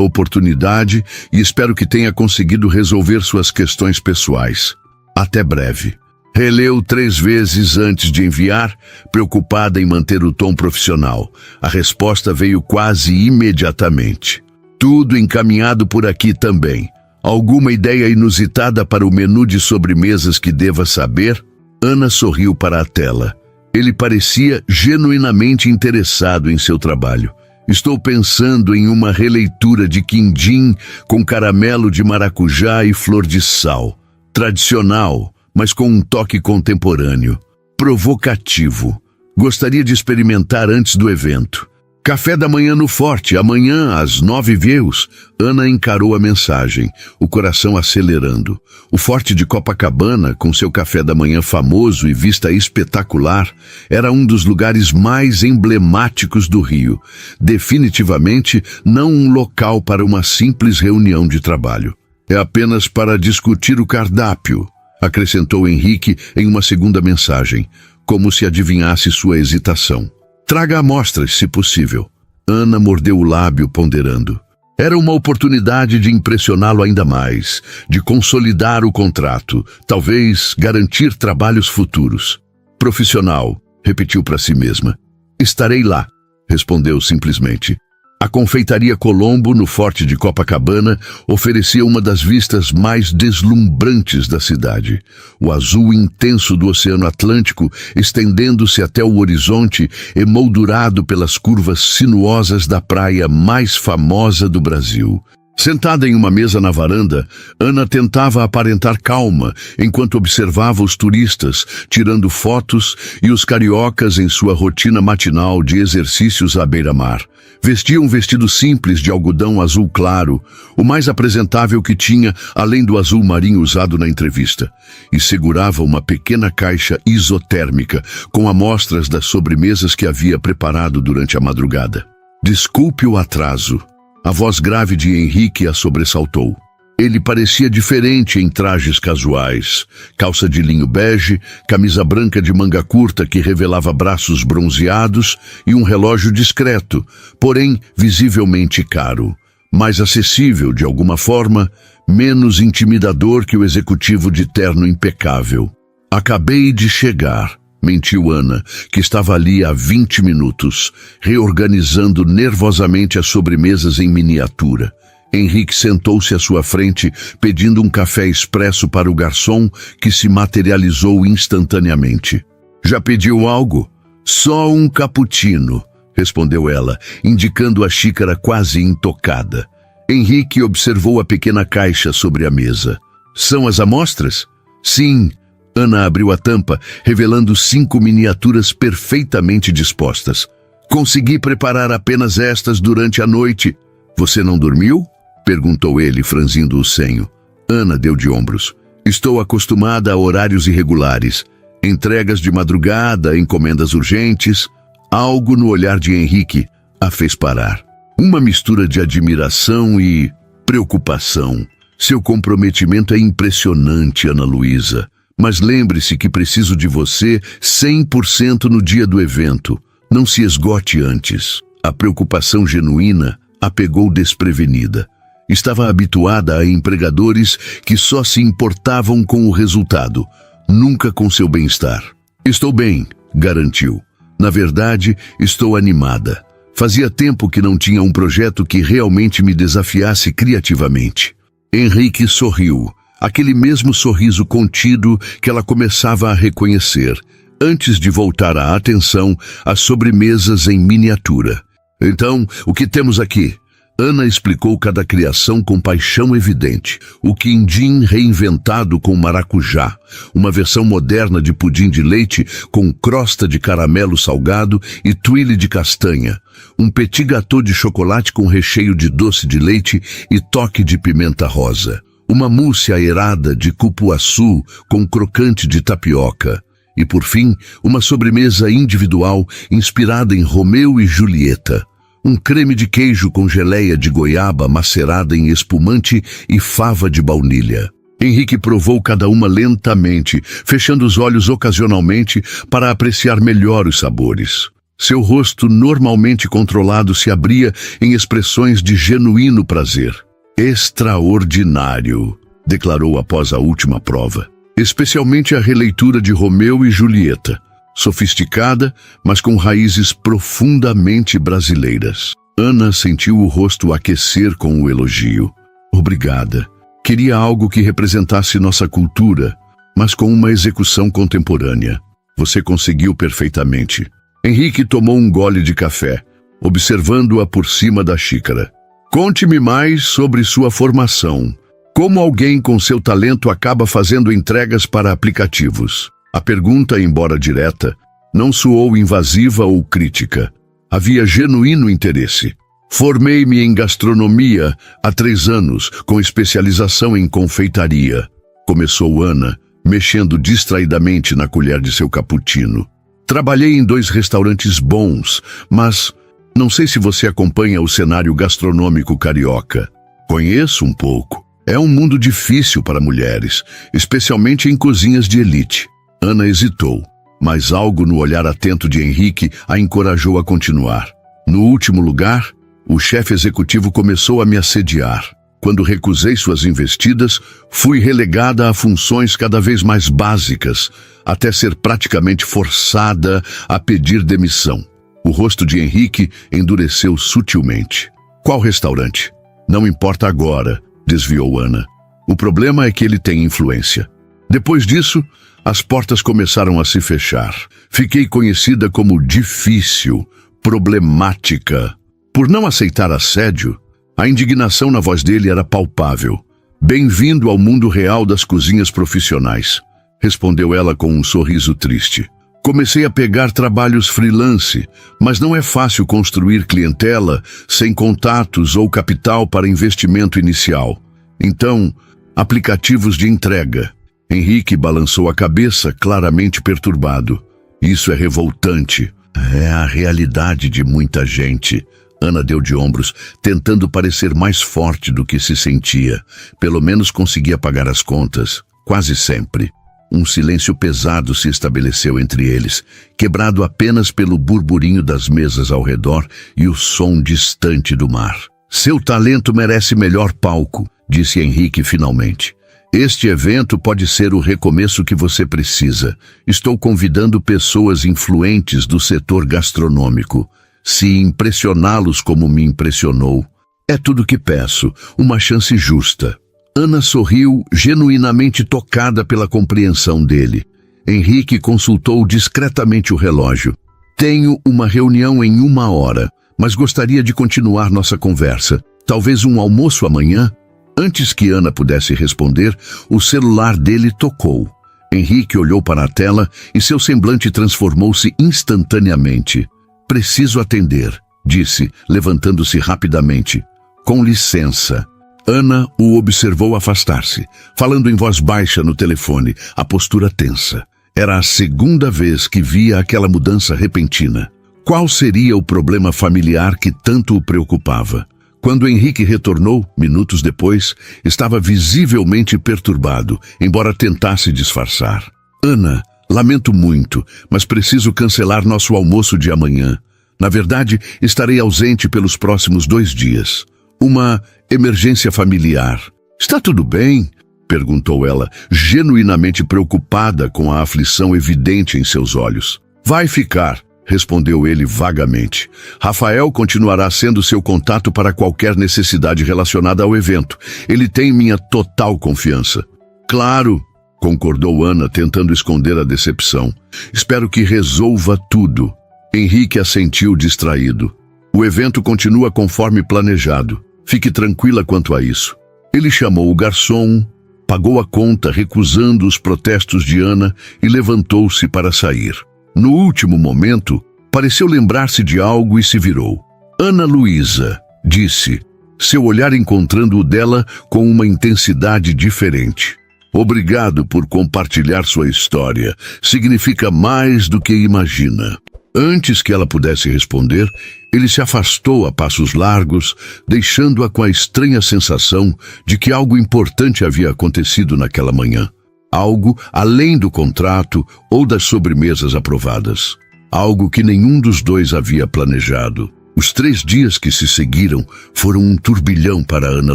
oportunidade e espero que tenha conseguido resolver suas questões pessoais. Até breve. Releu 3 vezes antes de enviar, preocupada em manter o tom profissional. A resposta veio quase imediatamente. Tudo encaminhado por aqui também. Alguma ideia inusitada para o menu de sobremesas que deva saber? Ana sorriu para a tela. Ele parecia genuinamente interessado em seu trabalho. Estou pensando em uma releitura de quindim com caramelo de maracujá e flor de sal. Tradicional, mas com um toque contemporâneo. Provocativo. Gostaria de experimentar antes do evento. Café da manhã no Forte, amanhã às 9 vieus. Ana encarou a mensagem, o coração acelerando. O Forte de Copacabana, com seu café da manhã famoso e vista espetacular, era um dos lugares mais emblemáticos do Rio. Definitivamente não um local para uma simples reunião de trabalho. É apenas para discutir o cardápio, acrescentou Henrique em uma segunda mensagem, como se adivinhasse sua hesitação. Traga amostras, se possível. Ana mordeu o lábio, ponderando. Era uma oportunidade de impressioná-lo ainda mais, de consolidar o contrato, talvez garantir trabalhos futuros. Profissional, repetiu para si mesma. Estarei lá, respondeu simplesmente. A confeitaria Colombo, no Forte de Copacabana, oferecia uma das vistas mais deslumbrantes da cidade. O azul intenso do Oceano Atlântico, estendendo-se até o horizonte, emoldurado pelas curvas sinuosas da praia mais famosa do Brasil. Sentada em uma mesa na varanda, Ana tentava aparentar calma enquanto observava os turistas, tirando fotos, e os cariocas em sua rotina matinal de exercícios à beira-mar. Vestia um vestido simples de algodão azul claro, o mais apresentável que tinha, além do azul marinho usado na entrevista, e segurava uma pequena caixa isotérmica com amostras das sobremesas que havia preparado durante a madrugada. Desculpe o atraso. A voz grave de Henrique a sobressaltou. Ele parecia diferente em trajes casuais, calça de linho bege, camisa branca de manga curta que revelava braços bronzeados e um relógio discreto, porém visivelmente caro, mais acessível de alguma forma, menos intimidador que o executivo de terno impecável. Acabei de chegar, mentiu Ana, que estava ali há 20 minutos, reorganizando nervosamente as sobremesas em miniatura. Henrique sentou-se à sua frente, pedindo um café expresso para o garçom, que se materializou instantaneamente. Já pediu algo? Só um cappuccino, respondeu ela, indicando a xícara quase intocada. Henrique observou a pequena caixa sobre a mesa. São as amostras? Sim. Ana abriu a tampa, revelando 5 miniaturas perfeitamente dispostas. Consegui preparar apenas estas durante a noite. Você não dormiu? Perguntou ele, franzindo o senho. Ana deu de ombros. Estou acostumada a horários irregulares. Entregas de madrugada, encomendas urgentes. Algo no olhar de Henrique a fez parar. Uma mistura de admiração e preocupação. Seu comprometimento é impressionante, Ana Luísa. Mas lembre-se que preciso de você 100% no dia do evento. Não se esgote antes. A preocupação genuína a pegou desprevenida. Estava habituada a empregadores que só se importavam com o resultado, nunca com seu bem-estar. Estou bem, garantiu. Na verdade, estou animada. Fazia tempo que não tinha um projeto que realmente me desafiasse criativamente. Henrique sorriu, aquele mesmo sorriso contido que ela começava a reconhecer, antes de voltar a atenção às sobremesas em miniatura. Então, o que temos aqui? Ana explicou cada criação com paixão evidente. O quindim reinventado com maracujá, uma versão moderna de pudim de leite com crosta de caramelo salgado e tuile de castanha, um petit gâteau de chocolate com recheio de doce de leite e toque de pimenta rosa, uma mousse aerada de cupuaçu com crocante de tapioca e, por fim, uma sobremesa individual inspirada em Romeu e Julieta. Um creme de queijo com geleia de goiaba macerada em espumante e fava de baunilha. Henrique provou cada uma lentamente, fechando os olhos ocasionalmente para apreciar melhor os sabores. Seu rosto, normalmente controlado, se abria em expressões de genuíno prazer. Extraordinário, declarou após a última prova. Especialmente a releitura de Romeu e Julieta. Sofisticada, mas com raízes profundamente brasileiras. Ana sentiu o rosto aquecer com o elogio. Obrigada. Queria algo que representasse nossa cultura, mas com uma execução contemporânea. Você conseguiu perfeitamente. Henrique tomou um gole de café, observando-a por cima da xícara. Conte-me mais sobre sua formação. Como alguém com seu talento acaba fazendo entregas para aplicativos? A pergunta, embora direta, não soou invasiva ou crítica. Havia genuíno interesse. Formei-me em gastronomia há 3 anos, com especialização em confeitaria. Começou Ana, mexendo distraidamente na colher de seu cappuccino. Trabalhei em 2 restaurantes bons, mas não sei se você acompanha o cenário gastronômico carioca. Conheço um pouco. É um mundo difícil para mulheres, especialmente em cozinhas de elite. Ana hesitou, mas algo no olhar atento de Henrique a encorajou a continuar. No último lugar, o chefe executivo começou a me assediar. Quando recusei suas investidas, fui relegada a funções cada vez mais básicas, até ser praticamente forçada a pedir demissão. O rosto de Henrique endureceu sutilmente. Qual restaurante? Não importa agora, desviou Ana. O problema é que ele tem influência. Depois disso, as portas começaram a se fechar. Fiquei conhecida como difícil, problemática. Por não aceitar assédio, a indignação na voz dele era palpável. Bem-vindo ao mundo real das cozinhas profissionais, respondeu ela com um sorriso triste. Comecei a pegar trabalhos freelance, mas não é fácil construir clientela sem contatos ou capital para investimento inicial. Então, aplicativos de entrega. Henrique balançou a cabeça, claramente perturbado. Isso é revoltante. É a realidade de muita gente. Ana deu de ombros, tentando parecer mais forte do que se sentia. Pelo menos conseguia pagar as contas. Quase sempre. Um silêncio pesado se estabeleceu entre eles, quebrado apenas pelo burburinho das mesas ao redor e o som distante do mar. Seu talento merece melhor palco, disse Henrique finalmente. Este evento pode ser o recomeço que você precisa. Estou convidando pessoas influentes do setor gastronômico. Se impressioná-los como me impressionou, é tudo que peço, uma chance justa. Ana sorriu, genuinamente tocada pela compreensão dele. Henrique consultou discretamente o relógio. Tenho uma reunião em 1 hora, mas gostaria de continuar nossa conversa. Talvez um almoço amanhã? Antes que Ana pudesse responder, o celular dele tocou. Henrique olhou para a tela e seu semblante transformou-se instantaneamente. Preciso atender, disse, levantando-se rapidamente. Com licença. Ana o observou afastar-se, falando em voz baixa no telefone, a postura tensa. Era a 2ª vez que via aquela mudança repentina. Qual seria o problema familiar que tanto o preocupava? Quando Henrique retornou, minutos depois, estava visivelmente perturbado, embora tentasse disfarçar. Ana, lamento muito, mas preciso cancelar nosso almoço de amanhã. Na verdade, estarei ausente pelos próximos 2 dias. Uma emergência familiar. Está tudo bem? Perguntou ela, genuinamente preocupada com a aflição evidente em seus olhos. Vai ficar, respondeu ele vagamente. Rafael continuará sendo seu contato para qualquer necessidade relacionada ao evento. Ele tem minha total confiança. Claro, concordou Ana, tentando esconder a decepção. Espero que resolva tudo. Henrique assentiu distraído. O evento continua conforme planejado. Fique tranquila quanto a isso. Ele chamou o garçom, pagou a conta recusando os protestos de Ana e levantou-se para sair. No último momento, pareceu lembrar-se de algo e se virou. Ana Luísa, disse, seu olhar encontrando o dela com uma intensidade diferente. Obrigado por compartilhar sua história. Significa mais do que imagina. Antes que ela pudesse responder, ele se afastou a passos largos, deixando-a com a estranha sensação de que algo importante havia acontecido naquela manhã. Algo além do contrato ou das sobremesas aprovadas. Algo que nenhum dos dois havia planejado. Os 3 dias que se seguiram foram um turbilhão para Ana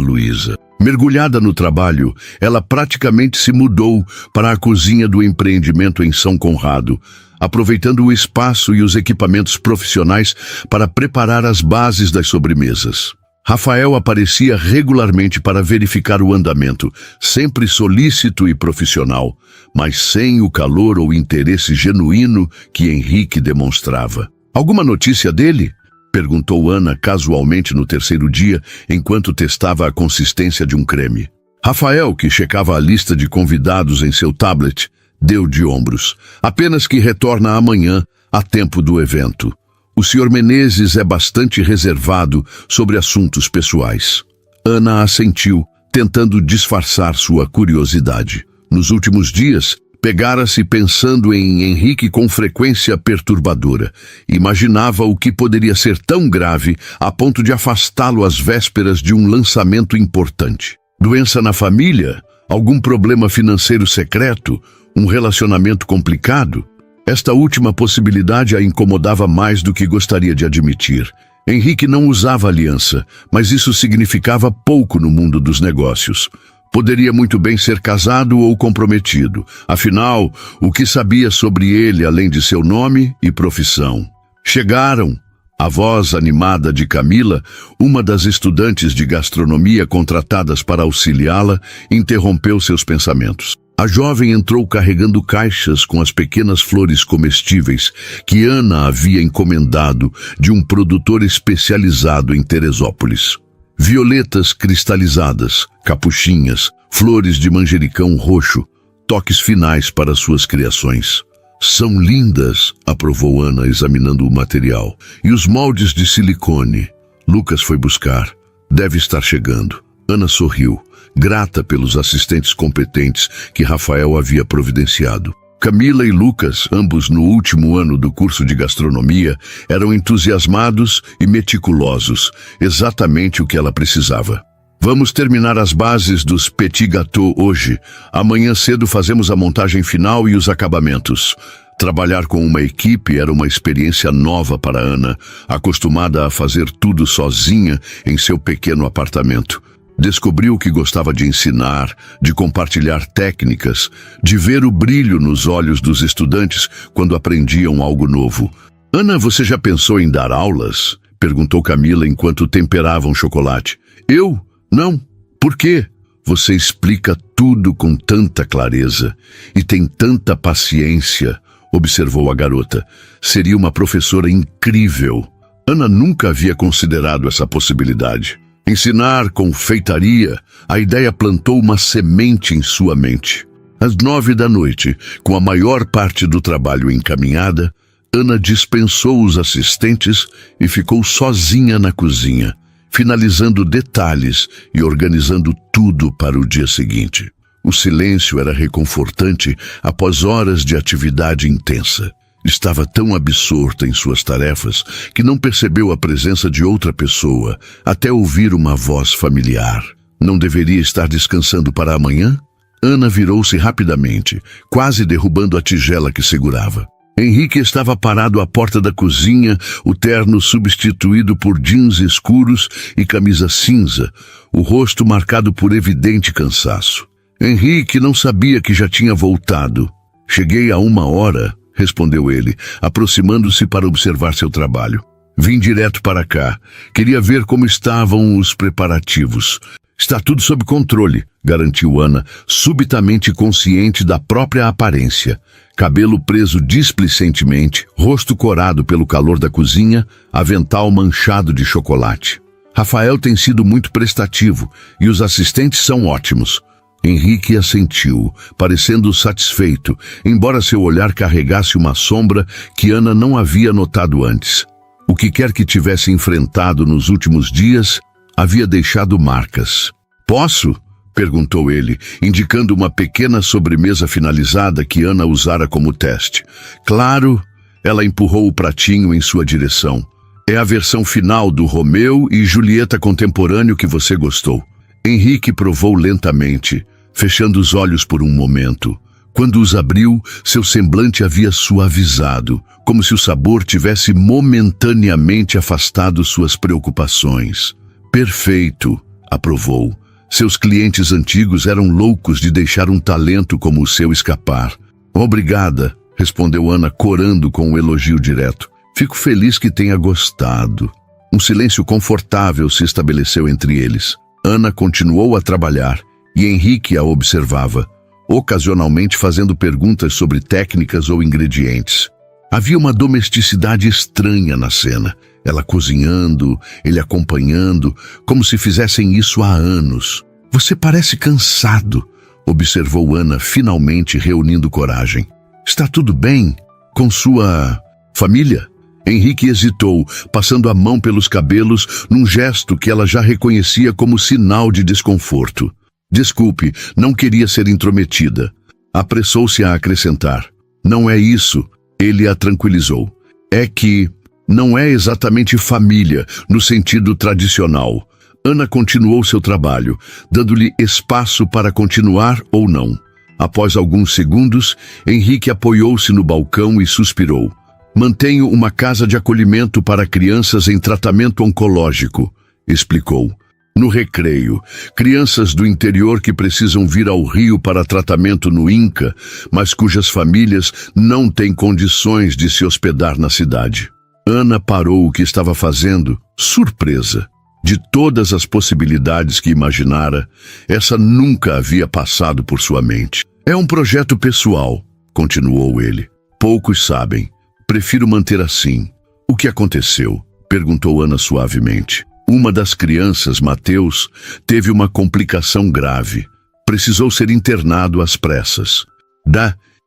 Luísa. Mergulhada no trabalho, ela praticamente se mudou para a cozinha do empreendimento em São Conrado, aproveitando o espaço e os equipamentos profissionais para preparar as bases das sobremesas. Rafael aparecia regularmente para verificar o andamento, sempre solícito e profissional, mas sem o calor ou interesse genuíno que Henrique demonstrava. Alguma notícia dele? Perguntou Ana casualmente no 3º dia, enquanto testava a consistência de um creme. Rafael, que checava a lista de convidados em seu tablet, deu de ombros. Apenas que retorna amanhã, a tempo do evento. O Sr. Menezes é bastante reservado sobre assuntos pessoais. Ana assentiu, tentando disfarçar sua curiosidade. Nos últimos dias, pegara-se pensando em Henrique com frequência perturbadora. Imaginava o que poderia ser tão grave a ponto de afastá-lo às vésperas de um lançamento importante. Doença na família? Algum problema financeiro secreto? Um relacionamento complicado? Esta última possibilidade a incomodava mais do que gostaria de admitir. Henrique não usava aliança, mas isso significava pouco no mundo dos negócios. Poderia muito bem ser casado ou comprometido. Afinal, o que sabia sobre ele além de seu nome e profissão? Chegaram. A voz animada de Camila, uma das estudantes de gastronomia contratadas para auxiliá-la, interrompeu seus pensamentos. A jovem entrou carregando caixas com as pequenas flores comestíveis que Ana havia encomendado de um produtor especializado em Teresópolis. Violetas cristalizadas, capuchinhas, flores de manjericão roxo, toques finais para suas criações. São lindas, aprovou Ana examinando o material. E os moldes de silicone? Lucas foi buscar. Deve estar chegando. Ana sorriu, grata pelos assistentes competentes que Rafael havia providenciado. Camila e Lucas, ambos no último ano do curso de gastronomia, eram entusiasmados e meticulosos, exatamente o que ela precisava. Vamos terminar as bases dos petit gâteaux hoje. Amanhã cedo fazemos a montagem final e os acabamentos. Trabalhar com uma equipe era uma experiência nova para Ana, acostumada a fazer tudo sozinha em seu pequeno apartamento. Descobriu que gostava de ensinar, de compartilhar técnicas, de ver o brilho nos olhos dos estudantes quando aprendiam algo novo. Ana, você já pensou em dar aulas? Perguntou Camila enquanto temperava um chocolate. Eu? Não. Por quê? Você explica tudo com tanta clareza e tem tanta paciência, observou a garota. Seria uma professora incrível. Ana nunca havia considerado essa possibilidade. Ensinar confeitaria, a ideia plantou uma semente em sua mente. Às 9 da noite, com a maior parte do trabalho encaminhada, Ana dispensou os assistentes e ficou sozinha na cozinha, finalizando detalhes e organizando tudo para o dia seguinte. O silêncio era reconfortante após horas de atividade intensa. Estava tão absorta em suas tarefas que não percebeu a presença de outra pessoa até ouvir uma voz familiar. Não deveria estar descansando para amanhã? Ana virou-se rapidamente, quase derrubando a tigela que segurava. Henrique estava parado à porta da cozinha, o terno substituído por jeans escuros e camisa cinza, o rosto marcado por evidente cansaço. Henrique não sabia que já tinha voltado. Cheguei há 1 hora, respondeu ele, aproximando-se para observar seu trabalho. Vim direto para cá. Queria ver como estavam os preparativos. Está tudo sob controle, garantiu Ana, subitamente consciente da própria aparência. Cabelo preso displicentemente, rosto corado pelo calor da cozinha, avental manchado de chocolate. Rafael tem sido muito prestativo e os assistentes são ótimos. Henrique assentiu, parecendo satisfeito, embora seu olhar carregasse uma sombra que Ana não havia notado antes. O que quer que tivesse enfrentado nos últimos dias havia deixado marcas. Posso? Perguntou ele, indicando uma pequena sobremesa finalizada que Ana usara como teste. Claro, ela empurrou o pratinho em sua direção. É a versão final do Romeu e Julieta contemporâneo que você gostou. Henrique provou lentamente, fechando os olhos por um momento. Quando os abriu, seu semblante havia suavizado, como se o sabor tivesse momentaneamente afastado suas preocupações. Perfeito, aprovou. Seus clientes antigos eram loucos de deixar um talento como o seu escapar. Obrigada, respondeu Ana, corando com um elogio direto. Fico feliz que tenha gostado. Um silêncio confortável se estabeleceu entre eles. Ana continuou a trabalhar e Henrique a observava, ocasionalmente fazendo perguntas sobre técnicas ou ingredientes. Havia uma domesticidade estranha na cena. Ela cozinhando, ele acompanhando, como se fizessem isso há anos. Você parece cansado, observou Ana, finalmente reunindo coragem. Está tudo bem com sua família? Henrique hesitou, passando a mão pelos cabelos num gesto que ela já reconhecia como sinal de desconforto. Desculpe, não queria ser intrometida. Apressou-se a acrescentar. Não é isso, ele a tranquilizou. É que não é exatamente família, no sentido tradicional. Ana continuou seu trabalho, dando-lhe espaço para continuar ou não. Após alguns segundos, Henrique apoiou-se no balcão e suspirou. Mantenho uma casa de acolhimento para crianças em tratamento oncológico, explicou. No recreio, crianças do interior que precisam vir ao Rio para tratamento no INCA, mas cujas famílias não têm condições de se hospedar na cidade. Ana parou o que estava fazendo, surpresa. De todas as possibilidades que imaginara, essa nunca havia passado por sua mente. É um projeto pessoal, continuou ele. Poucos sabem. Prefiro manter assim. O que aconteceu? Perguntou Ana suavemente. Uma das crianças, Mateus, teve uma complicação grave. Precisou ser internado às pressas.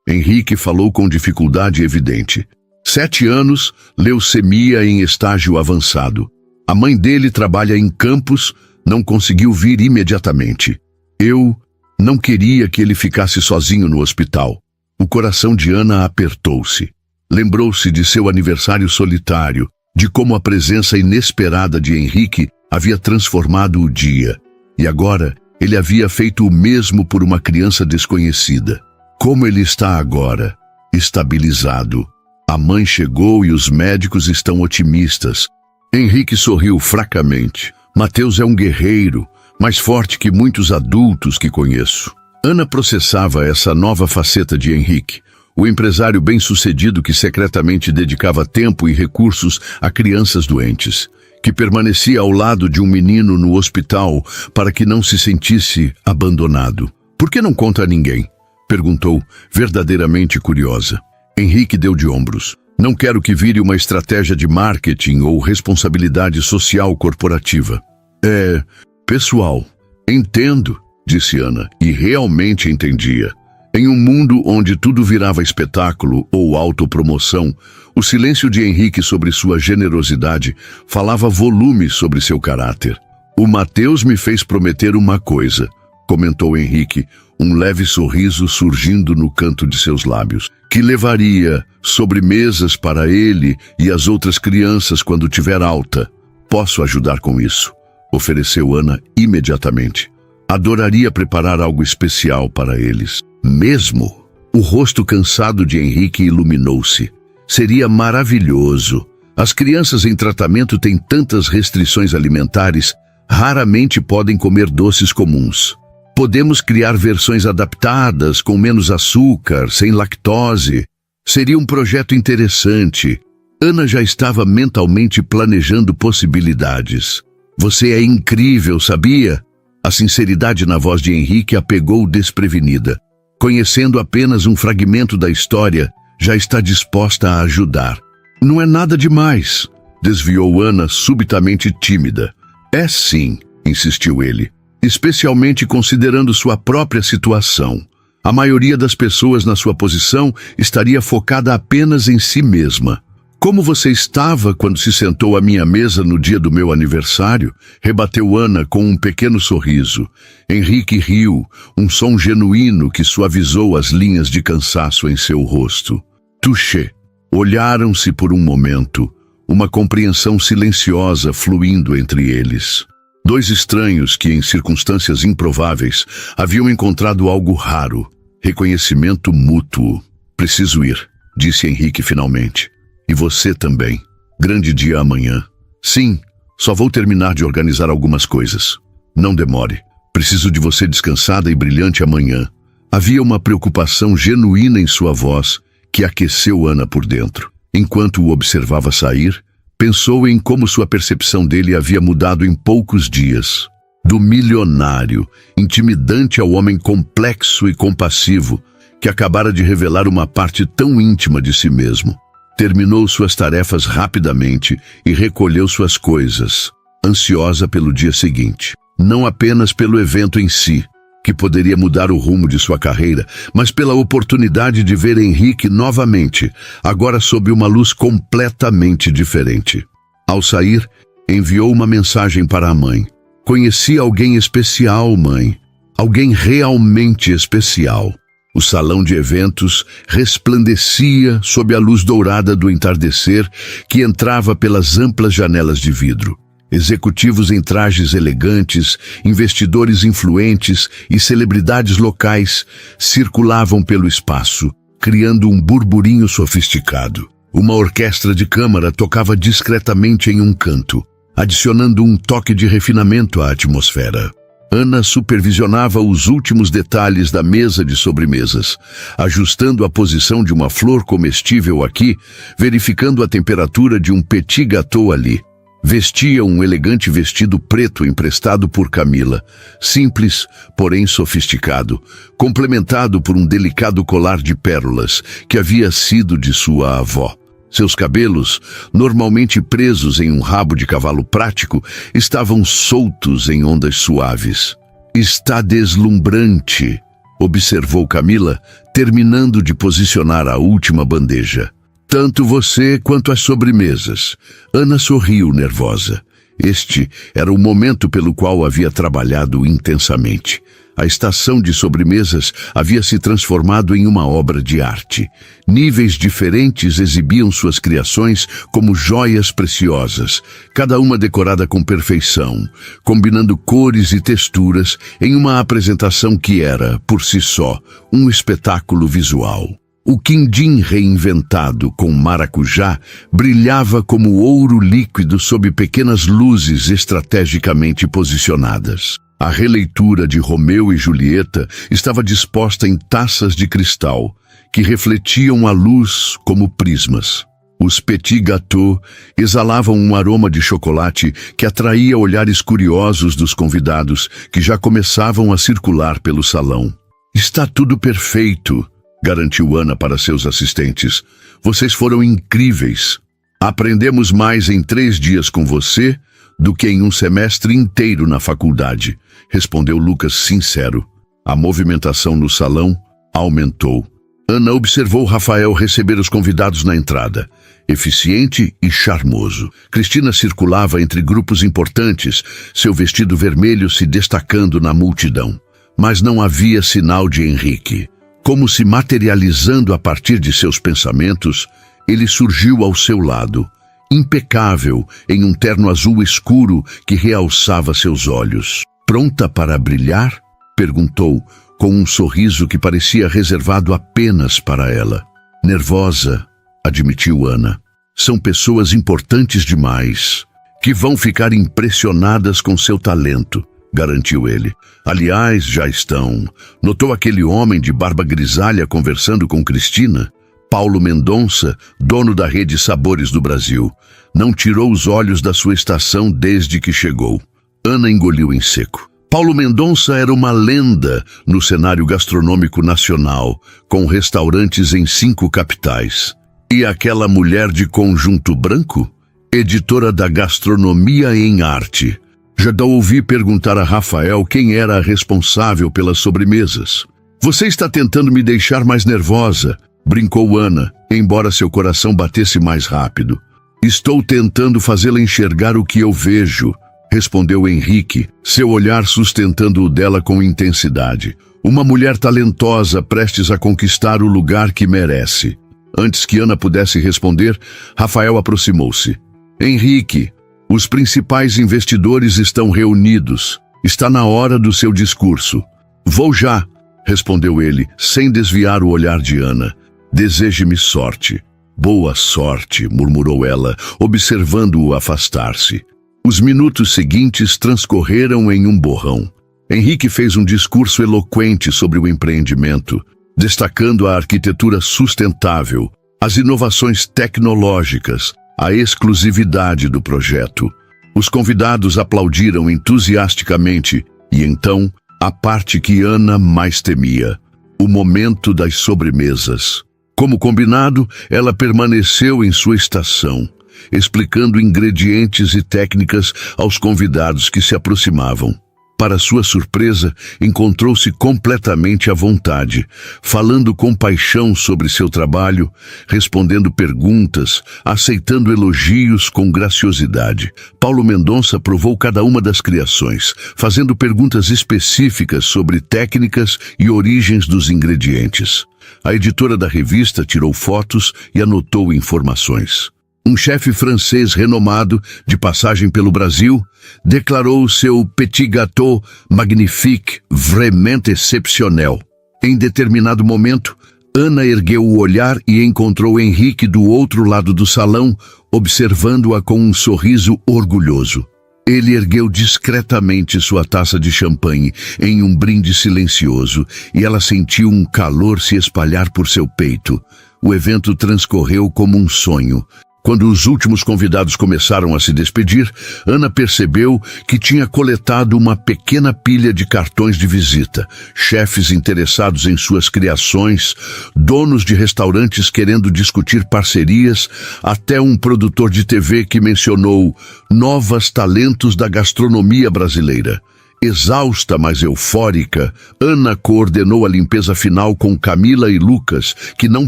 Henrique falou com dificuldade evidente. 7 anos, leucemia em estágio avançado. A mãe dele trabalha em Campos, não conseguiu vir imediatamente. Eu não queria que ele ficasse sozinho no hospital. O coração de Ana apertou-se. Lembrou-se de seu aniversário solitário, de como a presença inesperada de Henrique havia transformado o dia. E agora, ele havia feito o mesmo por uma criança desconhecida. Como ele está agora? Estabilizado. A mãe chegou e os médicos estão otimistas. Henrique sorriu fracamente. Mateus é um guerreiro, mais forte que muitos adultos que conheço. Ana processava essa nova faceta de Henrique. O empresário bem-sucedido que secretamente dedicava tempo e recursos a crianças doentes, que permanecia ao lado de um menino no hospital para que não se sentisse abandonado. Por que não conta a ninguém? Perguntou, verdadeiramente curiosa. Henrique deu de ombros. Não quero que vire uma estratégia de marketing ou responsabilidade social corporativa. É pessoal. Entendo, disse Ana, e realmente entendia. Em um mundo onde tudo virava espetáculo ou autopromoção, o silêncio de Henrique sobre sua generosidade falava volumes sobre seu caráter. O Mateus me fez prometer uma coisa, comentou Henrique, um leve sorriso surgindo no canto de seus lábios, que levaria sobremesas para ele e as outras crianças quando tiver alta. Posso ajudar com isso, ofereceu Ana imediatamente. Adoraria preparar algo especial para eles. Mesmo? O rosto cansado de Henrique iluminou-se. Seria maravilhoso. As crianças em tratamento têm tantas restrições alimentares, raramente podem comer doces comuns. Podemos criar versões adaptadas, com menos açúcar, sem lactose. Seria um projeto interessante. Ana já estava mentalmente planejando possibilidades. Você é incrível, sabia? A sinceridade na voz de Henrique a pegou desprevenida. Conhecendo apenas um fragmento da história, já está disposta a ajudar. Não é nada demais, desviou Ana subitamente tímida. É sim, insistiu ele, especialmente considerando sua própria situação. A maioria das pessoas na sua posição estaria focada apenas em si mesma. Como você estava quando se sentou à minha mesa no dia do meu aniversário? Rebateu Ana com um pequeno sorriso. Henrique riu, um som genuíno que suavizou as linhas de cansaço em seu rosto. Touché. Olharam-se por um momento, uma compreensão silenciosa fluindo entre eles. Dois estranhos que, em circunstâncias improváveis, haviam encontrado algo raro. Reconhecimento mútuo. Preciso ir, disse Henrique finalmente. E você também. Grande dia amanhã. Sim, só vou terminar de organizar algumas coisas. Não demore. Preciso de você descansada e brilhante amanhã. Havia uma preocupação genuína em sua voz que aqueceu Ana por dentro. Enquanto o observava sair, pensou em como sua percepção dele havia mudado em poucos dias. Do milionário, intimidante ao homem complexo e compassivo, que acabara de revelar uma parte tão íntima de si mesmo. Terminou suas tarefas rapidamente e recolheu suas coisas, ansiosa pelo dia seguinte. Não apenas pelo evento em si, que poderia mudar o rumo de sua carreira, mas pela oportunidade de ver Henrique novamente, agora sob uma luz completamente diferente. Ao sair, enviou uma mensagem para a mãe. Conheci alguém especial, mãe. Alguém realmente especial. O salão de eventos resplandecia sob a luz dourada do entardecer que entrava pelas amplas janelas de vidro. Executivos em trajes elegantes, investidores influentes e celebridades locais circulavam pelo espaço, criando um burburinho sofisticado. Uma orquestra de câmara tocava discretamente em um canto, adicionando um toque de refinamento à atmosfera. Ana supervisionava os últimos detalhes da mesa de sobremesas, ajustando a posição de uma flor comestível aqui, verificando a temperatura de um petit gâteau ali. Vestia um elegante vestido preto emprestado por Camila, simples, porém sofisticado, complementado por um delicado colar de pérolas que havia sido de sua avó. Seus cabelos, normalmente presos em um rabo de cavalo prático, estavam soltos em ondas suaves. Está deslumbrante, observou Camila, terminando de posicionar a última bandeja. Tanto você quanto as sobremesas. Ana sorriu nervosa. Este era o momento pelo qual havia trabalhado intensamente. A estação de sobremesas havia se transformado em uma obra de arte. Níveis diferentes exibiam suas criações como joias preciosas, cada uma decorada com perfeição, combinando cores e texturas em uma apresentação que era, por si só, um espetáculo visual. O quindim reinventado com maracujá brilhava como ouro líquido sob pequenas luzes estrategicamente posicionadas. A releitura de Romeu e Julieta estava disposta em taças de cristal, que refletiam a luz como prismas. Os petit gâteaux exalavam um aroma de chocolate que atraía olhares curiosos dos convidados, que já começavam a circular pelo salão. Está tudo perfeito, garantiu Ana para seus assistentes. Vocês foram incríveis. Aprendemos mais em 3 dias com você do que em um semestre inteiro na faculdade, respondeu Lucas sincero. A movimentação no salão aumentou. Ana observou Rafael receber os convidados na entrada, eficiente e charmoso. Cristina circulava entre grupos importantes, seu vestido vermelho se destacando na multidão. Mas não havia sinal de Henrique. Como se materializando a partir de seus pensamentos, ele surgiu ao seu lado, impecável em um terno azul escuro que realçava seus olhos. Pronta para brilhar? Perguntou, com um sorriso que parecia reservado apenas para ela. Nervosa, admitiu Ana. São pessoas importantes demais, que vão ficar impressionadas com seu talento, garantiu ele. Aliás, já estão. Notou aquele homem de barba grisalha conversando com Cristina? Paulo Mendonça, dono da rede Sabores do Brasil, não tirou os olhos da sua estação desde que chegou. Ana engoliu em seco. Paulo Mendonça era uma lenda no cenário gastronômico nacional, com restaurantes em 5 capitais. E aquela mulher de conjunto branco? Editora da Gastronomia em Arte. Já ouvi perguntar a Rafael quem era a responsável pelas sobremesas. Você está tentando me deixar mais nervosa, brincou Ana, embora seu coração batesse mais rápido. Estou tentando fazê-la enxergar o que eu vejo, respondeu Henrique, seu olhar sustentando o dela com intensidade. Uma mulher talentosa prestes a conquistar o lugar que merece. Antes que Ana pudesse responder, Rafael aproximou-se. Henrique, os principais investidores estão reunidos. Está na hora do seu discurso. Vou já, respondeu ele, sem desviar o olhar de Ana. Deseje-me sorte. Boa sorte, murmurou ela, observando-o afastar-se. Os minutos seguintes transcorreram em um borrão. Henrique fez um discurso eloquente sobre o empreendimento, destacando a arquitetura sustentável, as inovações tecnológicas, a exclusividade do projeto. Os convidados aplaudiram entusiasticamente e então, a parte que Ana mais temia, o momento das sobremesas. Como combinado, ela permaneceu em sua estação, explicando ingredientes e técnicas aos convidados que se aproximavam. Para sua surpresa, encontrou-se completamente à vontade, falando com paixão sobre seu trabalho, respondendo perguntas, aceitando elogios com graciosidade. Paulo Mendonça provou cada uma das criações, fazendo perguntas específicas sobre técnicas e origens dos ingredientes. A editora da revista tirou fotos e anotou informações. Um chefe francês renomado, de passagem pelo Brasil, declarou seu petit gâteau magnifique, vraiment exceptionnel. Em determinado momento, Ana ergueu o olhar e encontrou Henrique do outro lado do salão, observando-a com um sorriso orgulhoso. Ele ergueu discretamente sua taça de champanhe em um brinde silencioso e ela sentiu um calor se espalhar por seu peito. O evento transcorreu como um sonho. Quando os últimos convidados começaram a se despedir, Ana percebeu que tinha coletado uma pequena pilha de cartões de visita, chefes interessados em suas criações, donos de restaurantes querendo discutir parcerias, até um produtor de TV que mencionou novos talentos da gastronomia brasileira. Exausta, mas eufórica, Ana coordenou a limpeza final com Camila e Lucas, que não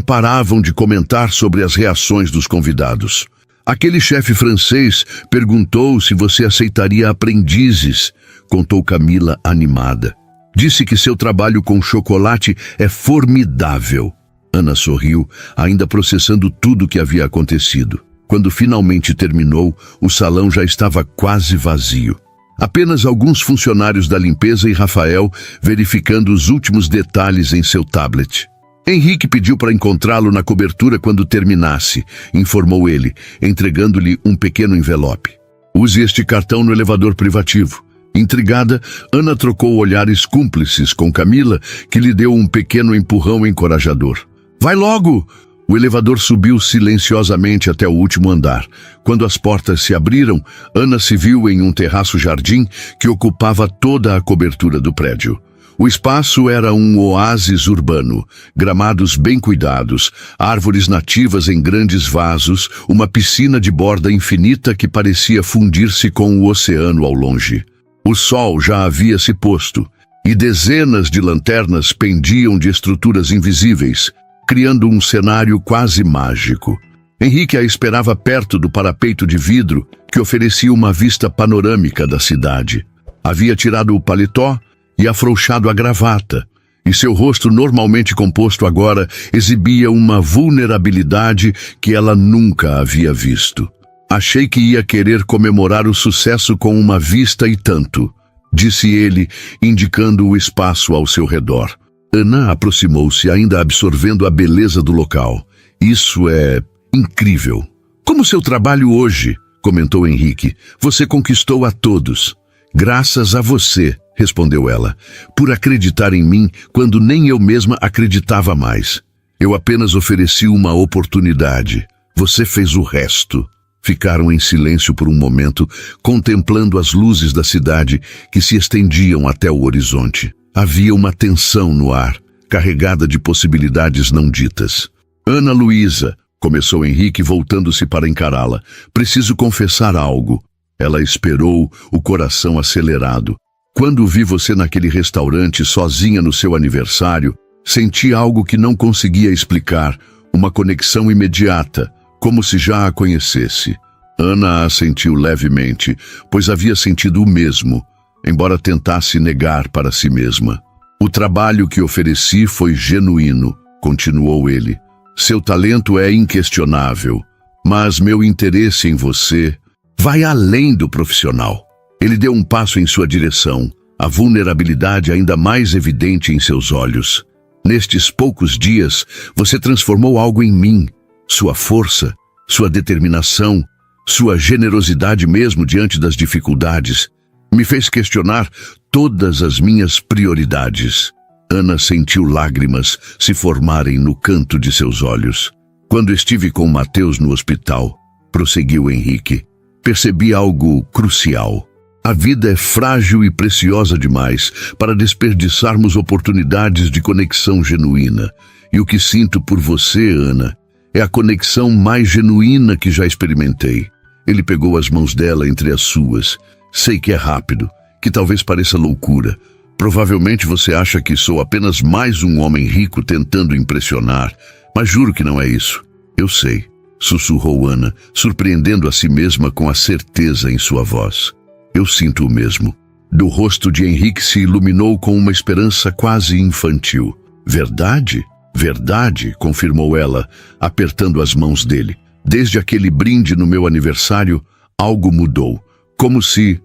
paravam de comentar sobre as reações dos convidados. Aquele chefe francês perguntou se você aceitaria aprendizes, contou Camila animada. Disse que seu trabalho com chocolate é formidável. Ana sorriu, ainda processando tudo o que havia acontecido. Quando finalmente terminou, o salão já estava quase vazio. Apenas alguns funcionários da limpeza e Rafael verificando os últimos detalhes em seu tablet. Henrique pediu para encontrá-lo na cobertura quando terminasse, informou ele, entregando-lhe um pequeno envelope. Use este cartão no elevador privativo. Intrigada, Ana trocou olhares cúmplices com Camila, que lhe deu um pequeno empurrão encorajador. Vai logo! O elevador subiu silenciosamente até o último andar. Quando as portas se abriram, Ana se viu em um terraço-jardim que ocupava toda a cobertura do prédio. O espaço era um oásis urbano, gramados bem cuidados, árvores nativas em grandes vasos, uma piscina de borda infinita que parecia fundir-se com o oceano ao longe. O sol já havia se posto, e dezenas de lanternas pendiam de estruturas invisíveis, criando um cenário quase mágico. Henrique a esperava perto do parapeito de vidro que oferecia uma vista panorâmica da cidade. Havia tirado o paletó e afrouxado a gravata, e seu rosto normalmente composto agora exibia uma vulnerabilidade que ela nunca havia visto. Achei que ia querer comemorar o sucesso com uma vista e tanto, disse ele, indicando o espaço ao seu redor. Ana aproximou-se, ainda absorvendo a beleza do local. Isso é incrível. Como seu trabalho hoje, comentou Henrique. Você conquistou a todos. Graças a você, respondeu ela, por acreditar em mim quando nem eu mesma acreditava mais. Eu apenas ofereci uma oportunidade. Você fez o resto. Ficaram em silêncio por um momento, contemplando as luzes da cidade que se estendiam até o horizonte. Havia uma tensão no ar, carregada de possibilidades não ditas. Ana Luísa, começou Henrique voltando-se para encará-la. Preciso confessar algo. Ela esperou, o coração acelerado. Quando vi você naquele restaurante sozinha no seu aniversário, senti algo que não conseguia explicar, uma conexão imediata, como se já a conhecesse. Ana assentiu levemente, pois havia sentido o mesmo, embora tentasse negar para si mesma. O trabalho que ofereci foi genuíno, continuou ele. Seu talento é inquestionável, mas meu interesse em você vai além do profissional. Ele deu um passo em sua direção, a vulnerabilidade ainda mais evidente em seus olhos. Nestes poucos dias, você transformou algo em mim. Sua força, sua determinação, sua generosidade mesmo diante das dificuldades, me fez questionar todas as minhas prioridades. Ana sentiu lágrimas se formarem no canto de seus olhos. Quando estive com Mateus no hospital, prosseguiu Henrique, percebi algo crucial. A vida é frágil e preciosa demais para desperdiçarmos oportunidades de conexão genuína. E o que sinto por você, Ana, é a conexão mais genuína que já experimentei. Ele pegou as mãos dela entre as suas. Sei que é rápido, que talvez pareça loucura. Provavelmente você acha que sou apenas mais um homem rico tentando impressionar, mas juro que não é isso. Eu sei, sussurrou Ana, surpreendendo a si mesma com a certeza em sua voz. Eu sinto o mesmo. Do rosto de Henrique se iluminou com uma esperança quase infantil. Verdade? Verdade, confirmou ela, apertando as mãos dele. Desde aquele brinde no meu aniversário, algo mudou. Como se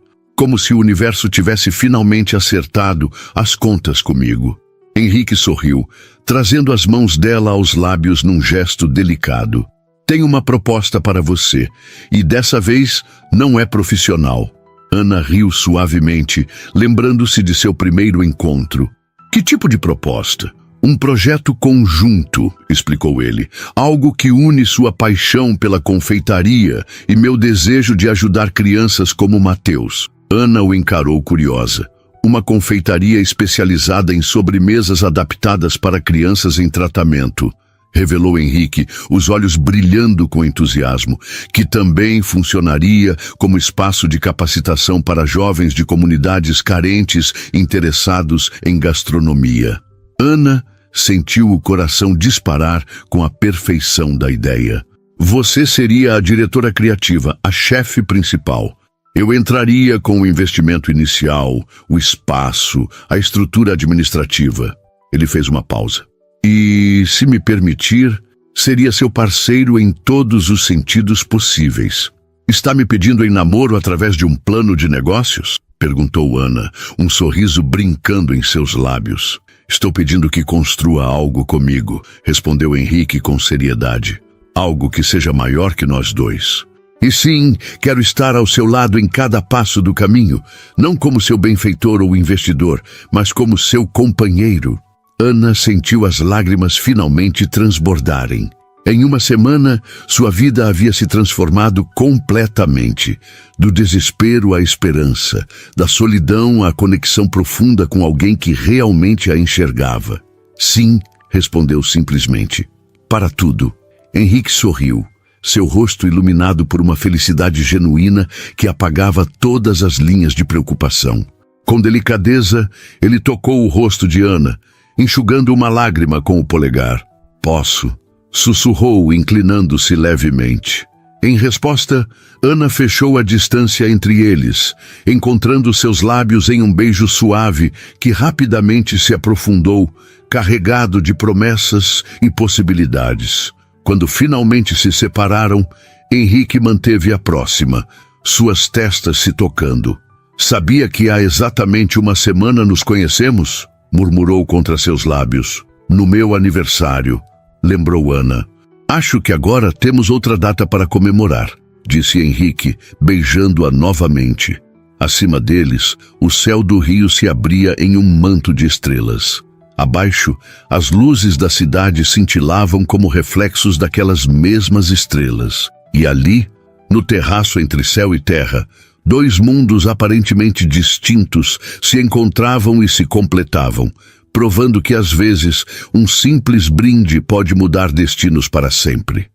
o universo tivesse finalmente acertado as contas comigo. Henrique sorriu, trazendo as mãos dela aos lábios num gesto delicado. Tenho uma proposta para você, e dessa vez não é profissional. Ana riu suavemente, lembrando-se de seu primeiro encontro. Que tipo de proposta? Um projeto conjunto, explicou ele. Algo que une sua paixão pela confeitaria e meu desejo de ajudar crianças como Mateus. Ana o encarou curiosa. Uma confeitaria especializada em sobremesas adaptadas para crianças em tratamento, revelou Henrique, os olhos brilhando com entusiasmo, que também funcionaria como espaço de capacitação para jovens de comunidades carentes interessados em gastronomia. Ana sentiu o coração disparar com a perfeição da ideia. Você seria a diretora criativa, a chefe principal. Eu entraria com o investimento inicial, o espaço, a estrutura administrativa. Ele fez uma pausa. E, se me permitir, seria seu parceiro em todos os sentidos possíveis. Está me pedindo em namoro através de um plano de negócios? Perguntou Ana, um sorriso brincando em seus lábios. Estou pedindo que construa algo comigo, respondeu Henrique com seriedade. Algo que seja maior que nós dois. E sim, quero estar ao seu lado em cada passo do caminho, não como seu benfeitor ou investidor, mas como seu companheiro. Ana sentiu as lágrimas finalmente transbordarem. Em uma semana, sua vida havia se transformado completamente. Do desespero à esperança, da solidão à conexão profunda com alguém que realmente a enxergava. Sim, respondeu simplesmente. Para tudo. Henrique sorriu, seu rosto iluminado por uma felicidade genuína que apagava todas as linhas de preocupação. Com delicadeza, ele tocou o rosto de Ana, enxugando uma lágrima com o polegar. Posso, sussurrou, inclinando-se levemente. Em resposta, Ana fechou a distância entre eles, encontrando seus lábios em um beijo suave que rapidamente se aprofundou, carregado de promessas e possibilidades. Quando finalmente se separaram, Henrique manteve a próxima, suas testas se tocando. Sabia que há exatamente uma semana nos conhecemos? Murmurou contra seus lábios. No meu aniversário, lembrou Ana. Acho que agora temos outra data para comemorar, disse Henrique, beijando-a novamente. Acima deles, o céu do rio se abria em um manto de estrelas. Abaixo, as luzes da cidade cintilavam como reflexos daquelas mesmas estrelas. E ali, no terraço entre céu e terra, dois mundos aparentemente distintos se encontravam e se completavam, provando que às vezes um simples brinde pode mudar destinos para sempre.